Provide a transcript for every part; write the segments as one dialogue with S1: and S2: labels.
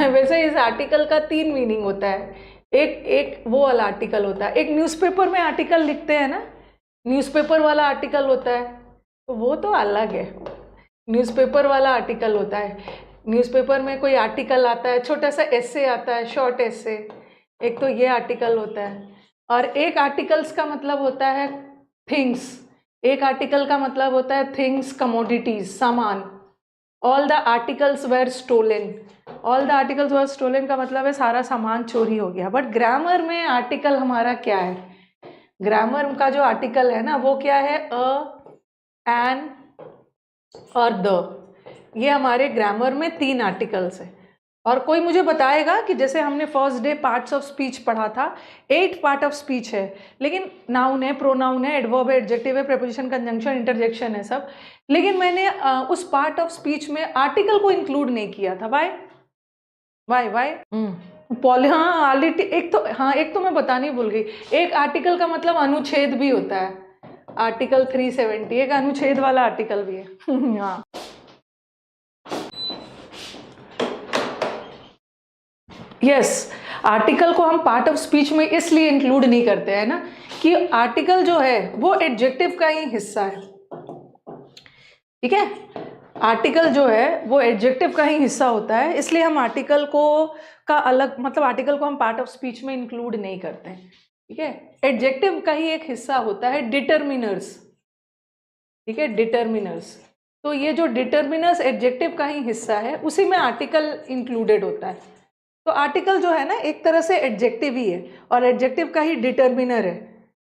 S1: वैसे इस आर्टिकल का 3 मीनिंग होता है। एक वो वाला आर्टिकल होता है, एक न्यूज़पेपर में आर्टिकल लिखते हैं ना, न्यूज़पेपर वाला आर्टिकल होता है, तो वो तो अलग है। न्यूज़पेपर वाला आर्टिकल होता है, न्यूज़पेपर में कोई आर्टिकल आता है, छोटा सा एस्से आता है, शॉर्ट एस्से, एक तो ये आर्टिकल होता है। और एक आर्टिकल्स का मतलब होता है थिंग्स, एक आर्टिकल का मतलब होता है थिंग्स, कमोडिटीज, सामान। All the articles were stolen, all the articles were stolen का मतलब है सारा सामान चोरी हो गया। बट ग्रामर में आर्टिकल हमारा क्या है, ग्रामर का जो आर्टिकल है ना वो क्या है, अ, एन और द। ये हमारे ग्रामर में 3 आर्टिकल्स है। और कोई मुझे बताएगा कि जैसे हमने first day parts of speech पढ़ा था, 8 पार्ट ऑफ स्पीच है, लेकिन नाउन है, प्रोनाउन है, एडवर्ब है, एडजेक्टिव है, प्रीपोजिशन, कंजंक्शन, इंटरजेक्शन है सब, लेकिन मैंने उस पार्ट ऑफ स्पीच में आर्टिकल को इंक्लूड नहीं किया था। वाई पॉली, हाँ ऑलरेडी एक तो, हाँ एक तो मैं बतानी भूल गई, एक आर्टिकल का मतलब अनुच्छेद भी होता है। आर्टिकल 370 एक अनुच्छेद वाला आर्टिकल भी है। हाँ यस, आर्टिकल को हम पार्ट ऑफ स्पीच में इसलिए इंक्लूड नहीं करते हैं ना कि आर्टिकल जो है वो एडजेक्टिव का ही हिस्सा है, ठीक है। आर्टिकल जो है वो एडजेक्टिव का ही हिस्सा होता है, इसलिए हम आर्टिकल को का अलग मतलब आर्टिकल को हम पार्ट ऑफ स्पीच में इंक्लूड नहीं करते हैं, ठीक है। एडजेक्टिव का ही एक हिस्सा होता है डिटरमिनर्स, ठीक है, डिटरमिनर्स। तो ये जो डिटरमिनर्स एडजेक्टिव का ही हिस्सा है, उसी में आर्टिकल इंक्लूडेड होता है। तो आर्टिकल जो है ना एक तरह से एडजेक्टिव ही है और एडजेक्टिव का ही डिटरमिनर है,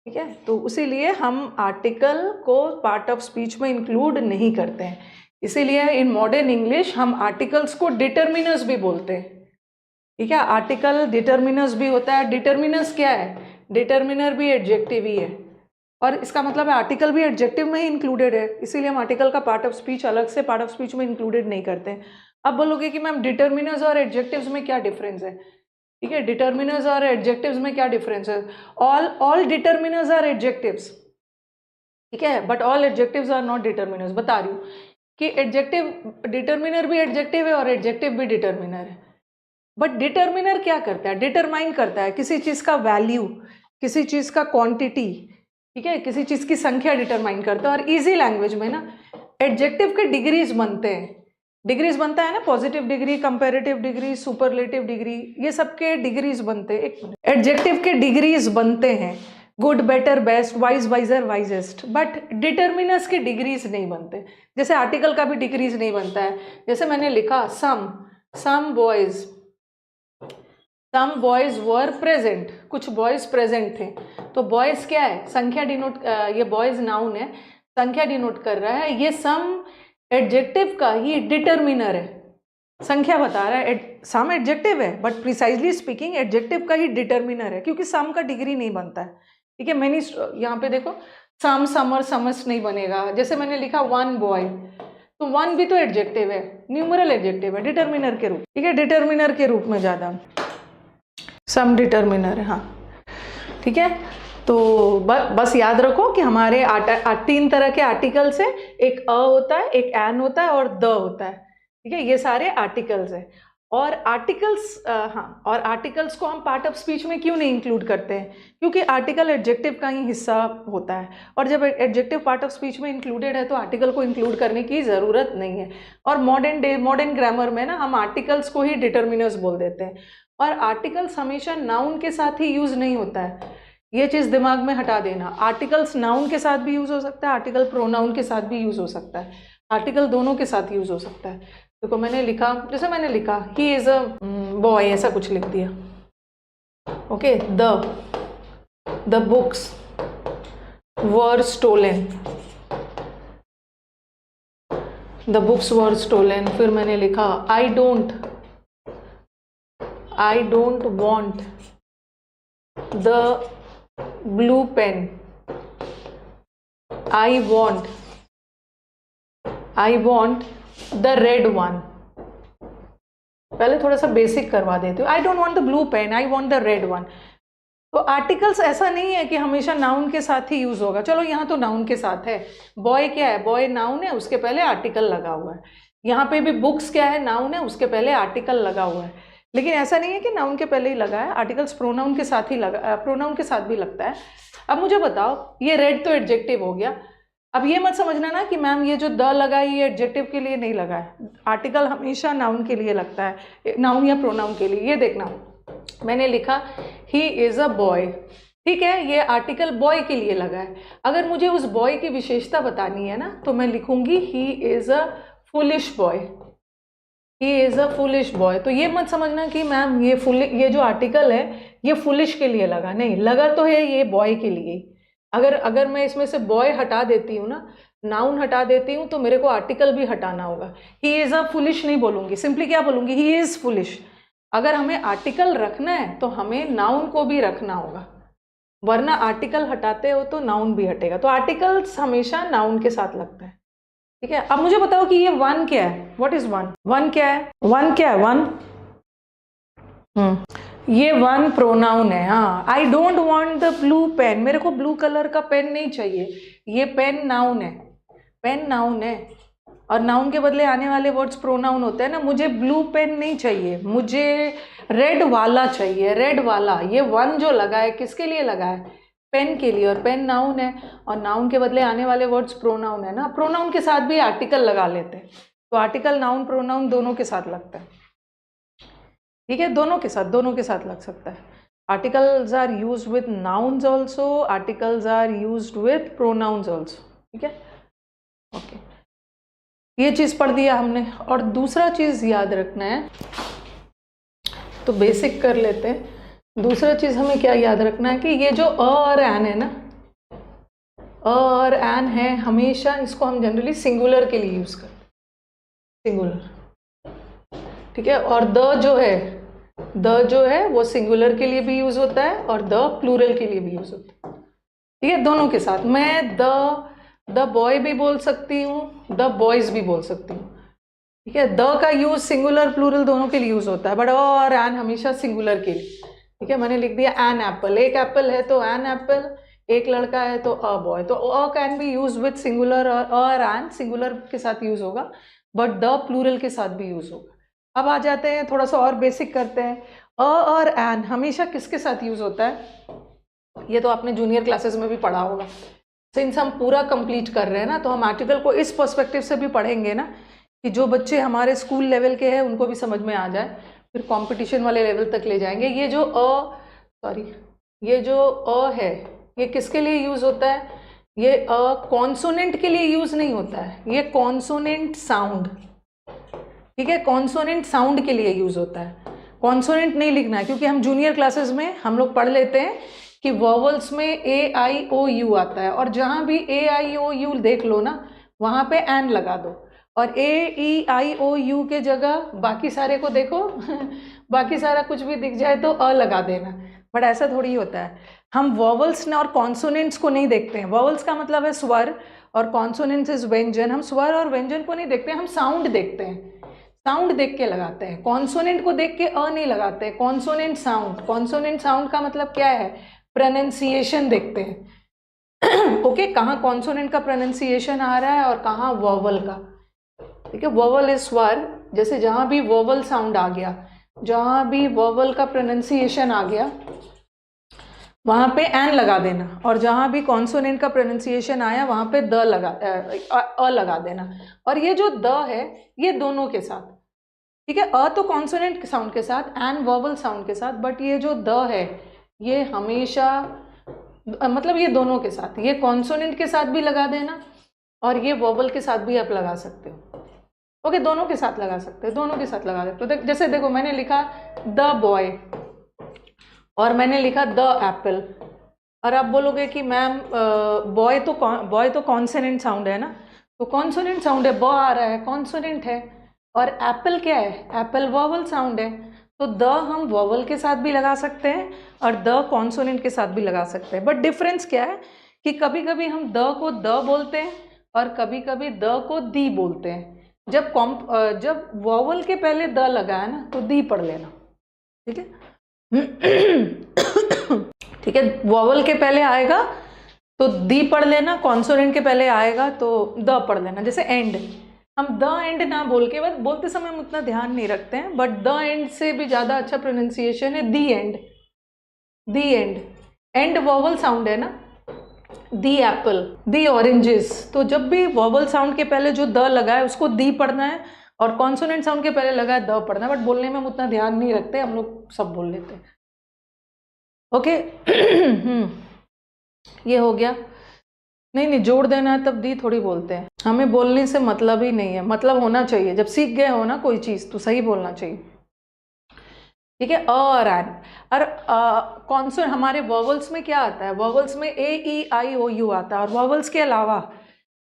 S1: ठीक है। तो इसीलिए हम आर्टिकल को पार्ट ऑफ स्पीच में इंक्लूड नहीं करते हैं। इसीलिए इन मॉडर्न इंग्लिश हम आर्टिकल्स को डिटरमिनर्स भी बोलते हैं, ठीक है। आर्टिकल डिटरमिनर्स भी होता है। डिटरमिनर्स क्या है, डिटरमिनर भी एडजेक्टिव ही है, और इसका मतलब है आर्टिकल भी एडजेक्टिव में ही इंक्लूडेड है, इसीलिए हम आर्टिकल का पार्ट ऑफ स्पीच अलग से पार्ट ऑफ स्पीच में इंक्लूडेड नहीं करते हैं। अब बोलोगे कि मैम डिटरमिनर्स और एडजेक्टिव्स में क्या डिफरेंस है, ठीक है। डिटरमिनर्स और एडजेक्टिव्स में क्या डिफरेंस है, ऑल डिटरमिनर्स आर एडजेक्टिव्स, ठीक है, but all adjectives are not determiners. बता रही हूँ कि एडजेक्टिव, डिटरमिनर भी एडजेक्टिव है और एडजेक्टिव भी डिटरमिनर है। बट डिटरमिनर क्या करता है, डिटरमाइन करता है किसी चीज़ का वैल्यू, किसी चीज़ का क्वांटिटी, ठीक है, किसी चीज़ की संख्या डिटरमाइन करता है। और इजी लैंग्वेज में ना एडजेक्टिव के डिग्रीज बनते हैं, डिग्रीज बनता है ना, positive degree, comparative degree, superlative degree, ये सब के डिग्रीज बनते हैं। एक एडजेक्टिव के डिग्रीज बनते हैं, good, better, best, wise, wiser, wisest, but determiners के डिग्रीज नहीं बनते। जैसे आर्टिकल का भी डिग्रीज नहीं बनता है। जैसे मैंने लिखा सम बॉयज वर प्रेजेंट, कुछ बॉयज प्रेजेंट थे, तो बॉयज क्या है, संख्या डिनोट, ये बॉयज नाउन है, संख्या डिनोट कर रहा है। ये सम एडजेक्टिव का ही डिटरमिनर है, संख्या बता रहा है। सम एडजेक्टिव है बट प्रिसाइजली स्पीकिंग एडजेक्टिव का ही डिटरमिनर है, क्योंकि सम का डिग्री नहीं बनता है, ठीक है। मैंने यहाँ पे देखो सम, समर, समस्ट नहीं बनेगा। जैसे मैंने लिखा वन बॉय, तो वन भी तो एडजेक्टिव है, न्यूमरल एडजेक्टिव है, डिटरमिनर के रूप, ठीक है, डिटरमिनर के रूप में ज़्यादा, सम डिटरमिनर है, हाँ ठीक है। तो बस याद रखो कि हमारे 3 तरह के आर्टिकल्स हैं, एक अ होता है, एक एन होता है और द होता है, ठीक है, ये सारे आर्टिकल्स हैं। और आर्टिकल्स, हाँ, और आर्टिकल्स को हम पार्ट ऑफ स्पीच में क्यों नहीं इंक्लूड करते हैं, क्योंकि आर्टिकल एडजेक्टिव का ही हिस्सा होता है, और जब एडजेक्टिव पार्ट ऑफ स्पीच में इंक्लूडेड है तो आर्टिकल को इंक्लूड करने की ज़रूरत नहीं है। और मॉडर्न ग्रामर में ना हम आर्टिकल्स को ही डिटरमिनर्स बोल देते हैं, और आर्टिकल्स हमेशा नाउन के साथ ही यूज़ नहीं होता है, ये चीज़ दिमाग में हटा देना। आर्टिकल्स नाउन के साथ भी यूज़ हो सकता है, आर्टिकल प्रोनाउन के साथ भी यूज़ हो सकता है, आर्टिकल दोनों के साथ यूज़ हो सकता है। देखो मैंने लिखा, जैसे मैंने लिखा ही इज़ अ बॉय, ऐसा कुछ लिख दिया, okay. The books were stolen, the books were stolen. फिर मैंने लिखा I don't want the blue pen, I want the red one. पहले थोड़ा सा बेसिक करवा देती हूँ। I don't want the blue pen, I want the red one. तो आर्टिकल्स ऐसा नहीं है कि हमेशा नाउन के साथ ही यूज होगा। चलो यहाँ तो नाउन के साथ है, बॉय क्या है, बॉय नाउन है, उसके पहले आर्टिकल लगा हुआ है। यहाँ पे भी बुक्स क्या है, नाउन है, उसके पहले आर्टिकल लगा हुआ है। लेकिन ऐसा नहीं है कि नाउन के पहले ही लगा है, आर्टिकल्स प्रोनाउन के साथ ही लगा, प्रोनाउन के साथ भी लगता है। अब मुझे बताओ, ये रेड तो एडजेक्टिव हो गया। अब ये मत समझना ना कि मैम ये जो द लगा है ये एडजेक्टिव के लिए नहीं लगा है। आर्टिकल हमेशा नाउन के लिए लगता है, नाउन या प्रोनाउन के लिए। ये देखना, मैंने लिखा ही इज़ अ बॉय, ठीक है, ये आर्टिकल बॉय के लिए लगा है। अगर मुझे उस बॉय की विशेषता बतानी है ना तो मैं लिखूंगी he is a foolish boy, he is a foolish boy. तो ये मत समझना कि मैम ये जो आर्टिकल है ये फुलिश के लिए लगा, नहीं, लगा तो है ये बॉय के लिए। अगर मैं इसमें से बॉय हटा देती हूँ ना, नाउन हटा देती हूँ, तो मेरे को आर्टिकल भी हटाना होगा। ही इज़ अ फुलिश नहीं बोलूँगी, सिंपली क्या बोलूँगी, ही इज़ फुलिश। अगर हमें आर्टिकल रखना है तो हमें नाउन को भी रखना होगा, वरना आर्टिकल हटाते हो तो नाउन भी हटेगा। तो आर्टिकल्स हमेशा नाउन के साथ लगता है, ठीक है। अब मुझे बताओ कि ये वन क्या है, व्हाट इज वन, वन क्या है, वन क्या है, वन, ये वन प्रोनाउन है। हाँ, I don't want the blue pen, मेरे को ब्लू कलर का पेन नहीं चाहिए, ये पेन नाउन है, पेन नाउन है, और नाउन के बदले आने वाले वर्ड्स प्रोनाउन होते हैं ना। मुझे ब्लू पेन नहीं चाहिए, मुझे रेड वाला चाहिए, रेड वाला। ये वन जो लगा है किसके लिए लगा है, पेन के लिए, और पेन नाउन है, और नाउन के बदले आने वाले वर्ड्स प्रोनाउन है ना। प्रोनाउन के साथ भी आर्टिकल लगा लेते हैं, तो आर्टिकल नाउन प्रोनाउन दोनों के साथ लगता है, ठीक है, दोनों के साथ लग सकता है। Articles are used with nouns also, articles are used with pronouns also, ठीक है, ओके। ये चीज़ पढ़ दिया हमने। और दूसरा चीज़ याद रखना है, तो बेसिक कर लेते हैं। दूसरा चीज़ हमें क्या याद रखना है कि ये जो अ और एन है ना, अ और एन है, हमेशा इसको हम जनरली सिंगुलर के लिए यूज़ करते हैं, सिंगुलर, ठीक है। और द जो है वो सिंगुलर के लिए भी यूज़ होता है और द प्लूरल के लिए भी यूज़ होता है, ठीक है, दोनों के साथ। मैं द बॉय भी बोल सकती हूँ, द बॉयज़ भी बोल सकती हूँ, ठीक है। द का यूज़ सिंगुलर प्लूरल दोनों के लिए यूज़ होता है, बट और एन हमेशा सिंगुलर के लिए, ठीक है। मैंने लिख दिया एन एप्पल, एक एप्पल है तो एन एप्पल, एक लड़का है तो अ बॉय। तो a can be use with singular, और एन सिंगुलर के साथ यूज़ होगा, बट द प्लूरल के साथ भी यूज़ होगा। अब आ जाते हैं, थोड़ा सा और बेसिक करते हैं। अ और एन हमेशा किसके साथ यूज़ होता है, ये तो आपने जूनियर क्लासेस में भी पढ़ा होगा। सिंस हम पूरा कंप्लीट कर रहे हैं ना, तो हम आर्टिकल को इस पर्सपेक्टिव से भी पढ़ेंगे ना कि जो बच्चे हमारे स्कूल लेवल के हैं उनको भी समझ में आ जाए, फिर कंपटीशन वाले लेवल तक ले जाएंगे। ये जो अ है, ये किसके लिए यूज़ होता है, ये अ कॉन्सोनेंट के लिए यूज़ नहीं होता है, ये कॉन्सोनेंट साउंड, ठीक है, कॉन्सोनेंट साउंड के लिए यूज़ होता है। कॉन्सोनेंट नहीं लिखना है, क्योंकि हम जूनियर क्लासेस में हम लोग पढ़ लेते हैं कि वॉवल्स में ए आई ओ यू आता है, और जहाँ भी ए आई ओ यू देख लो ना वहाँ पे एन लगा दो, और ए ई आई ओ यू के जगह बाकी सारे को देखो बाकी सारा कुछ भी दिख जाए तो अ लगा देना। बट ऐसा थोड़ी होता है, हम वॉवल्स और कॉन्सोनेंट्स को नहीं देखते हैं। वॉवल्स का मतलब है स्वर, और कॉन्सोनेंट्स इज व्यंजन। हम स्वर और व्यंजन को नहीं देखते हैं, हम साउंड देखते हैं, साउंड देख के लगाते हैं। कॉन्सोनेंट को देख के अ नहीं लगाते हैं, कॉन्सोनेंट साउंड का मतलब क्या है, प्रोनाउंसिएशन देखते हैं ओके, कहाँ कॉन्सोनेंट का प्रोनाउंसिएशन आ रहा है और कहाँ वोवल का, ठीक है। वोवल इज स्वर, जैसे जहाँ भी वोवल साउंड आ गया, जहाँ भी वोवल का प्रोनाउंसिएशन आ गया वहाँ पे एन लगा देना, और जहाँ भी कॉन्सोनेंट का प्रोनाउंसिएशन आया वहाँ पे अ लगा देना। और ये जो द है ये दोनों के साथ, ठीक है, अ तो कॉन्सोनेंट साउंड के साथ, एन वोवल साउंड के साथ, बट ये जो द है ये हमेशा मतलब ये दोनों के साथ, ये कॉन्सोनेंट के साथ भी लगा देना और ये वोवल के साथ भी आप लगा सकते हो, ओके, दोनों के साथ लगा सकते हो, दोनों के साथ लगा सकते हो। जैसे देखो मैंने लिखा द बॉय और मैंने लिखा द एप्पल, और आप बोलोगे कि मैम बॉय तो कॉन्सोनेंट साउंड है ना, तो कॉन्सोनेंट साउंड है, ब आ रहा है, कॉन्सोनेंट है, और एप्पल क्या है, एप्पल वोवल साउंड है, तो द हम वोवल के साथ भी लगा सकते हैं और द कॉन्सोनेंट के साथ भी लगा सकते हैं। बट डिफरेंस क्या है कि कभी कभी हम द को द बोलते हैं और कभी कभी द को दी बोलते हैं। जब वोवल के पहले द लगा है ना तो दी पढ़ लेना, ठीक है ठीक है, वोवल के पहले आएगा तो दी पढ़ लेना, कॉन्सोनेंट के पहले आएगा तो द पढ़ लेना। जैसे एंड, हम द एंड ना बोल के, बस बोलते समय हम उतना ध्यान नहीं रखते हैं, बट द एंड से भी ज़्यादा अच्छा प्रोनाउंसिएशन है the end. The end, end vowel sound है ना, दी एप्पल, दी ऑरेंजेस, तो जब भी वॉवल साउंड के पहले जो द लगा है उसको दी पढ़ना है, और कॉन्सोनेंट साउंड के पहले लगा है द पढ़ना है, बट बोलने में हम उतना ध्यान नहीं रखते, हम लोग सब बोल लेते हैं। ओके ये हो गया। नहीं नहीं, जोड़ देना है तब दी थोड़ी बोलते हैं, हमें बोलने से मतलब ही नहीं है, मतलब होना चाहिए, जब सीख गए हो ना कोई चीज़ तो सही बोलना चाहिए, ठीक है। अ और एन, और कॉन्सोनेंट हमारे वॉवल्स में क्या आता है, वॉवल्स में ए ई आई ओ यू आता है, और वॉवल्स के अलावा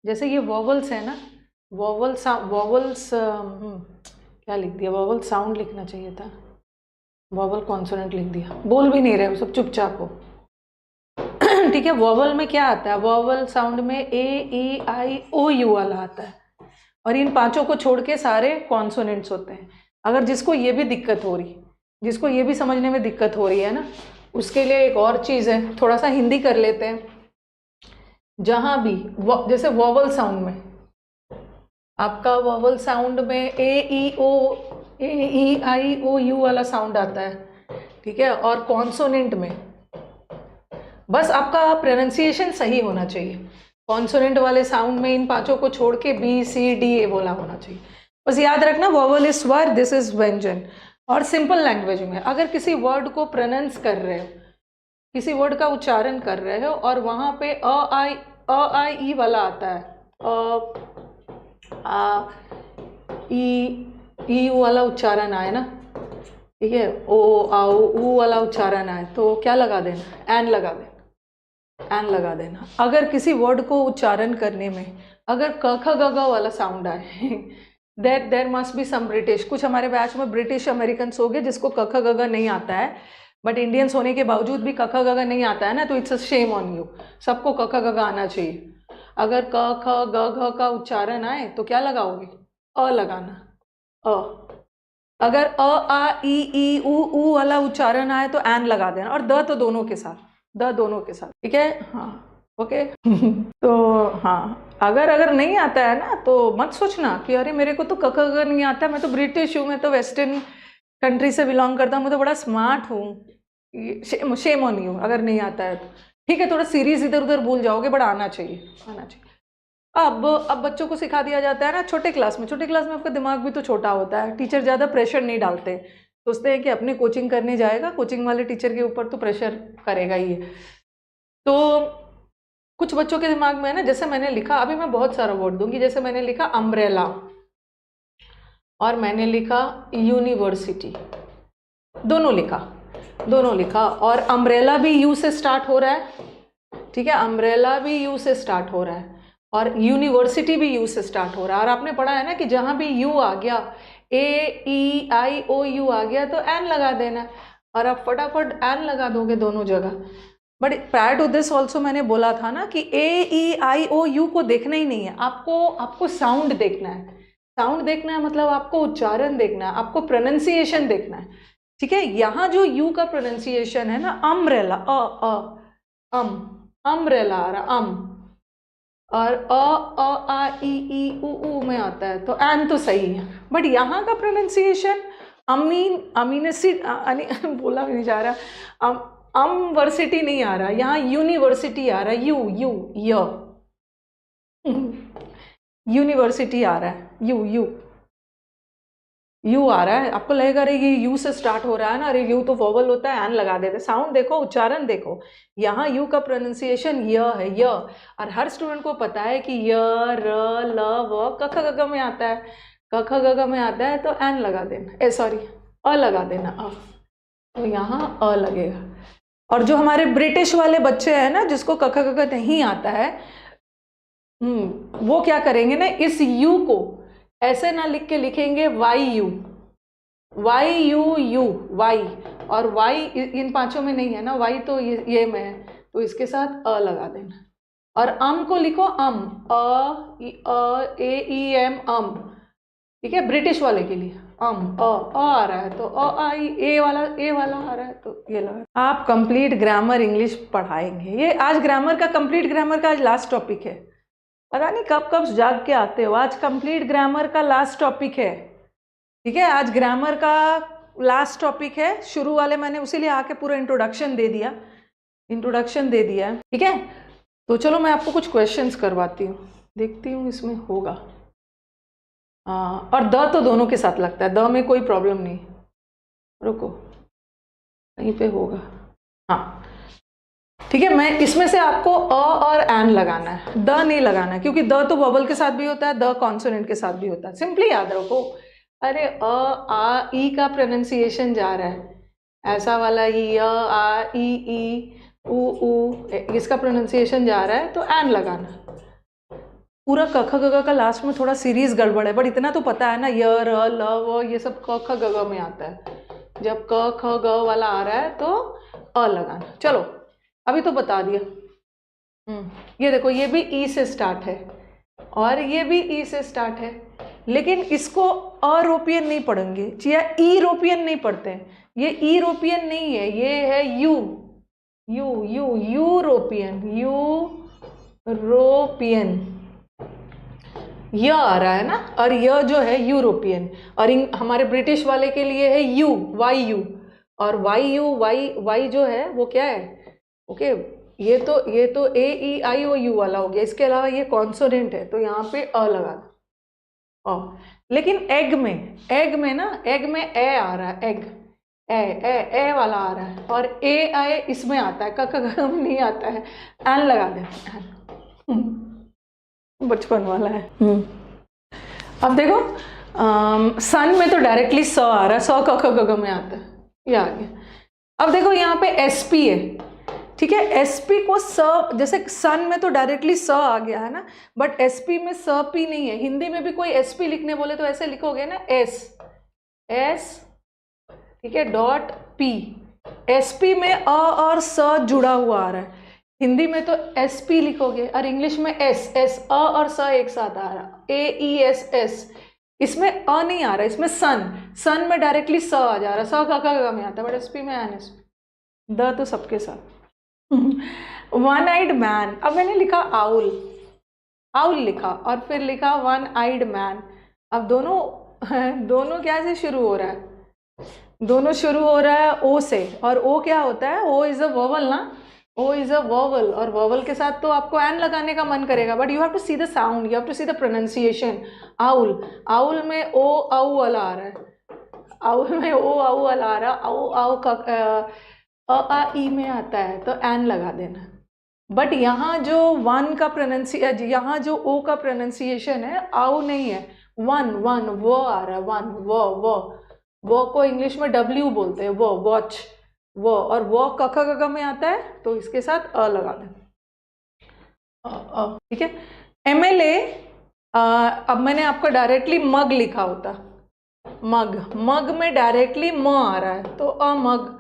S1: जैसे ये वॉवल्स है ना, वॉवल्स क्या लिख दिया, वॉवल साउंड लिखना चाहिए था, वॉवल कॉन्सोनेंट लिख दिया, बोल भी नहीं रहे हो सब, चुपचाप हो ठीक है। वॉवल में क्या आता है, वॉवल साउंड में ए ई आई ओ यू वाला आता है, और इन पांचों को छोड़ के सारे कॉन्सोनेंट्स होते हैं। अगर जिसको ये भी दिक्कत हो रही, जिसको ये भी समझने में दिक्कत हो रही है ना, उसके लिए एक और चीज़ है, थोड़ा सा हिंदी कर लेते हैं। जहाँ भी जैसे वॉवल साउंड में आपका, वॉवल साउंड में ए ई आई ओ यू वाला साउंड आता है, ठीक है, और कॉन्सोनेंट में बस आपका प्रोनाउंसिएशन सही होना चाहिए, कॉन्सोनेंट वाले साउंड में इन पांचों को छोड़ के बी सी डी ए बोला होना चाहिए। बस याद रखना, वॉवल इज स्वर, दिस इज व्यंजन। और सिंपल लैंग्वेज में अगर किसी वर्ड को प्रोनाउंस कर रहे हो, किसी वर्ड का उच्चारण कर रहे हो, और वहाँ पे अ आई ई वाला आता है, आ ई वाला उच्चारण आए ना, ठीक है, ओ आओ ऊ वाला उच्चारण आए, तो क्या लगा देना, एन लगा देना, एन लगा देना। अगर किसी वर्ड को उच्चारण करने में अगर क ख ग ग वाला साउंड आए there must be some British, कुछ हमारे बैच में ब्रिटिश अमेरिकन हो गए जिसको क ख ग ग नहीं आता है, बट इंडियंस होने के बावजूद भी क ख ग ग नहीं आता है ना, तो it's a shame on you, सबको क ख ग ग आना चाहिए। अगर क ख ग घ का उच्चारण आए तो क्या लगाओगे, अ लगाना, अ। अगर अ आ ई ऊ वाला उच्चारण आए तो एन लगा देना, और द तो दोनों के साथ, द दोनों के साथ, ठीक है, हाँ ओके तो हाँ, अगर नहीं आता है ना तो मत सोचना कि अरे मेरे को तो क ख ग नहीं आता, मैं तो ब्रिटिश हूँ, मैं तो वेस्टर्न कंट्री से बिलोंग करता हूँ, मैं तो बड़ा स्मार्ट हूँ। शेम ऑन यू अगर नहीं आता है तो, ठीक है, थोड़ा सीरीज इधर उधर भूल जाओगे, बट आना चाहिए, आना चाहिए। अब बच्चों को सिखा दिया जाता है ना छोटे क्लास में, छोटे क्लास में आपका दिमाग भी तो छोटा होता है, टीचर ज़्यादा प्रेशर नहीं डालते, सोचते हैं कि अपने कोचिंग करने जाएगा, कोचिंग वाले टीचर के ऊपर तो प्रेशर करेगा ही है। तो कुछ बच्चों के दिमाग में है ना, जैसे मैंने लिखा, अभी मैं बहुत सारा वर्ड दूंगी, जैसे मैंने लिखा अम्ब्रेला और मैंने लिखा यूनिवर्सिटी, दोनों लिखा, और अम्ब्रेला भी यू से स्टार्ट हो रहा है, ठीक है, अम्ब्रेला भी यू से स्टार्ट हो रहा है, और यूनिवर्सिटी भी यू से स्टार्ट हो रहा है। और आपने पढ़ा है ना कि जहाँ भी यू आ गया, ए ई आई ओ यू आ गया तो एन लगा देना, और आप फटाफट एन लगा दोगे दोनों जगह। But prior to this also मैंने बोला था ना कि ए ई आई ओ यू को देखना ही नहीं है, आपको साउंड देखना है, साउंड देखना है मतलब आपको उच्चारण देखना है, आपको प्रोनाउंसिएशन देखना है, ठीक है। यहाँ जो यू का प्रोनाउंसिएशन है ना, अम्ब्रेला, अम्ब्रेला आ रहा, और आ ई ऊ में आता है तो एन तो सही है, बट यहाँ का प्रोनाउंसिएशन अमीनसी बोला भी नहीं जा रहा, अमवर्सिटी नहीं आ रहा, यहाँ यूनिवर्सिटी आ रहा है, यूनिवर्सिटी आ रहा है, यू आ रहा है, आपको लगेगा अरे ये यू से स्टार्ट हो रहा है ना, अरे यू तो वॉवल होता है, एन लगा देते, साउंड देखो, उच्चारण देखो, यहाँ यू का प्रोनाउंसिएशन य है, य, और हर स्टूडेंट को पता है कि य र ल व क ख ग घ में आता है, क ख ग घ में आता है तो एन लगा देना, सॉरी अ लगा देना, तो यहाँ अ लगेगा। और जो हमारे ब्रिटिश वाले बच्चे हैं ना, जिसको क ख ग घ नहीं आता है, वो क्या करेंगे ना, इस यू को ऐसे ना लिख के लिखेंगे वाई यू यू वाई, और वाई इन पांचों में नहीं है ना, वाई तो ये में है, तो इसके साथ अ लगा देना, और अम को लिखो ए ई एम, ठीक है, ब्रिटिश वाले के लिए अ आ रहा है तो आई, ए वाला आ रहा है तो ये लगा। आप कंप्लीट ग्रामर इंग्लिश पढ़ाएंगे, ये आज ग्रामर का, कंप्लीट ग्रामर का आज लास्ट टॉपिक है, पता नहीं कब कब जाग के आते हो। आज कंप्लीट ग्रामर का लास्ट टॉपिक है, ठीक है, आज ग्रामर का लास्ट टॉपिक है। शुरू वाले मैंने उसीलिए आके पूरा इंट्रोडक्शन दे दिया, ठीक है। तो चलो मैं आपको कुछ क्वेश्चंस करवाती हूँ, देखती हूँ इसमें होगा। और द तो दोनों के साथ लगता है, द में कोई प्रॉब्लम नहीं। रुको, कहीं पे होगा, हाँ ठीक है। मैं इसमें से आपको अ और एन लगाना है, द नहीं लगाना है, क्योंकि द तो वोवल के साथ भी होता है, द कॉन्सोनेंट के साथ भी होता है। सिंपली याद रखो, अरे अ आ ई का प्रोनाउंसिएशन जा रहा है, ऐसा वाला ई, अ आ ई ऊ इसका प्रोनाउंसिएशन जा रहा है, तो एन लगाना। पूरा क ख ग घ का लास्ट में थोड़ा सीरीज गड़बड़ है, बट इतना तो पता है ना, य र ल व ये सब क ख ग घ में आता है। जब क ख ग वाला आ रहा है तो अ लगाना। चलो अभी तो बता दिया। ये देखो, ये भी ई से स्टार्ट है और ये भी ई से स्टार्ट है, लेकिन इसको अरोपियन नहीं पढ़ेंगे या ईरोपियन नहीं पढ़ते हैं। ये ईरोपियन नहीं है, ये है यूरोपियन, य आ रहा है ना, और य जो है यूरोपियन, और हमारे ब्रिटिश वाले के लिए है वाई, और वाई जो है वो क्या है, ओके। ये तो ए ई आई ओ यू वाला हो गया, इसके अलावा ये कॉन्सोनेंट है, तो यहाँ पे अ लगाना। लेकिन एग में ना, एग में ए आ रहा है, एग ए वाला आ रहा है, और ए आए इसमें आता है, क में नहीं आता है, एन लगा दे। बचपन वाला है। अब देखो, सन में तो डायरेक्टली स आ रहा है, स क ख ग घ में आता है, ये आ गया। अब देखो यहाँ पे एसपी है, ठीक है। एसपी को स, जैसे सन में तो डायरेक्टली स आ गया है ना, बट एसपी में स पी नहीं है। हिंदी में भी कोई एसपी लिखने बोले तो ऐसे लिखोगे ना, एस, ठीक है, डॉट पी। एसपी में अ और स जुड़ा हुआ आ रहा है, हिंदी में तो एसपी लिखोगे, और इंग्लिश में एस अ और स एक साथ आ रहा, एस। इसमें अ नहीं आ रहा, इसमें सन में डायरेक्टली स आ जा रहा, स का में आता है, बट एसपी में एन, द तो सबके साथ। वन आइड मैन, अब मैंने लिखा आउल लिखा, और फिर लिखा वन आइड मैन। अब दोनों क्या से शुरू हो रहा है, दोनों शुरू हो रहा है ओ से, और ओ क्या होता है, ओ इज अ वोवल ना, ओ इज अ वोवल, और वोवल के साथ तो आपको एन लगाने का मन करेगा, but you have to see the sound, you have to see the pronunciation. Owl में ओ आउ वाला आ रहा है, आउल में ओ आउ वाला आ रहा, आउ का आ ई में आता है, तो एन लगा देना। बट यहाँ जो वन का यहाँ जो ओ का प्रोनाउंसिएशन है, आउ नहीं है, वन वो आ रहा है, वन वो को इंग्लिश में डब्ल्यू बोलते हैं, वो वॉच, वो, और वो क ख ग घ में आता है, तो इसके साथ अ लगा दें, ठीक है। MLA, अब मैंने आपको डायरेक्टली मग लिखा होता, मग में डायरेक्टली म आ रहा है, तो अ मग।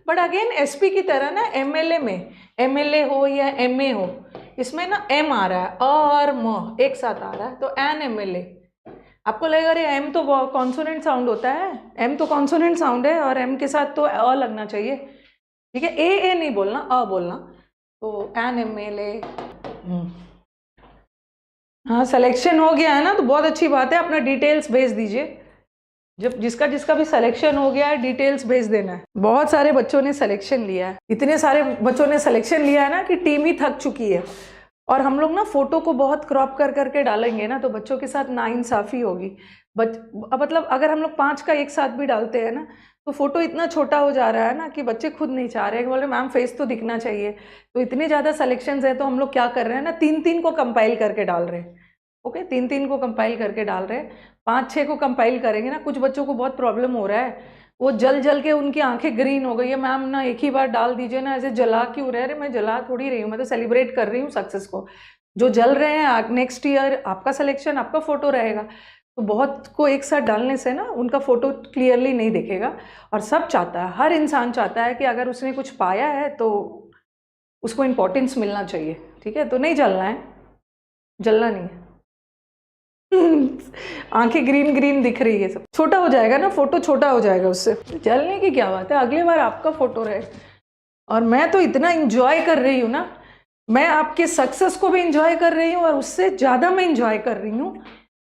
S1: बट अगेन एसपी की तरह ना, MLA हो या MA हो, इसमें ना एम आ रहा है, अ और म एक साथ आ रहा है, तो एन MLA। आपको लगेगा अरे एम तो कॉन्सोनेंट साउंड होता है, एम तो कॉन्सोनेंट साउंड है, और एम के साथ तो अ लगना चाहिए, ठीक है। ए नहीं बोलना, अ बोलना, तो एन MLA। हाँ, सिलेक्शन हो गया है ना, तो बहुत अच्छी बात है, अपना डिटेल्स भेज दीजिए। जब जिसका भी सिलेक्शन हो गया है, डिटेल्स भेज देना है। बहुत सारे बच्चों ने सिलेक्शन लिया है, इतने सारे बच्चों ने सिलेक्शन लिया है ना कि टीम ही थक चुकी है। और हम लोग ना फोटो को बहुत क्रॉप करके डालेंगे ना, तो बच्चों के साथ नाइंसाफी होगी। मतलब अगर हम लोग 5 का एक साथ भी डालते हैं ना, तो फोटो इतना छोटा हो जा रहा है ना कि बच्चे खुद नहीं चाह रहे, बोल रहे मैम फेस तो दिखना चाहिए। तो इतने ज़्यादा सिलेक्शंस है, तो हम लोग क्या कर रहे हैं ना, 3 को कंपाइल करके डाल रहे हैं। ओके, 3 को कंपाइल करके डाल रहे हैं। 5-6 को कंपाइल करेंगे ना, कुछ बच्चों को बहुत प्रॉब्लम हो रहा है, वो जल के उनकी आंखें ग्रीन हो गई है, मैम ना एक ही बार डाल दीजिए ना, ऐसे जला क्यों रहे? अरे मैं जला थोड़ी रही हूँ, मैं तो सेलिब्रेट कर रही हूँ सक्सेस को। जो जल रहे हैं, नेक्स्ट ईयर आपका सिलेक्शन, आपका फोटो रहेगा। तो बहुत को एक साथ डालने से ना उनका फोटो क्लियरली नहीं दिखेगा। और सब चाहता है, हर इंसान चाहता है कि अगर उसने कुछ पाया है तो उसको इम्पोर्टेंस मिलना चाहिए, ठीक है। तो नहीं जलना है, जलना नहीं है। आंखें ग्रीन दिख रही है, सब छोटा हो जाएगा ना, फोटो छोटा हो जाएगा उससे, जलने की क्या बात है, अगली बार आपका फोटो रहे। और मैं तो इतना इंजॉय कर रही हूँ ना मैं आपके सक्सेस को भी इंजॉय कर रही हूँ और उससे ज़्यादा मैं इंजॉय कर रही हूँ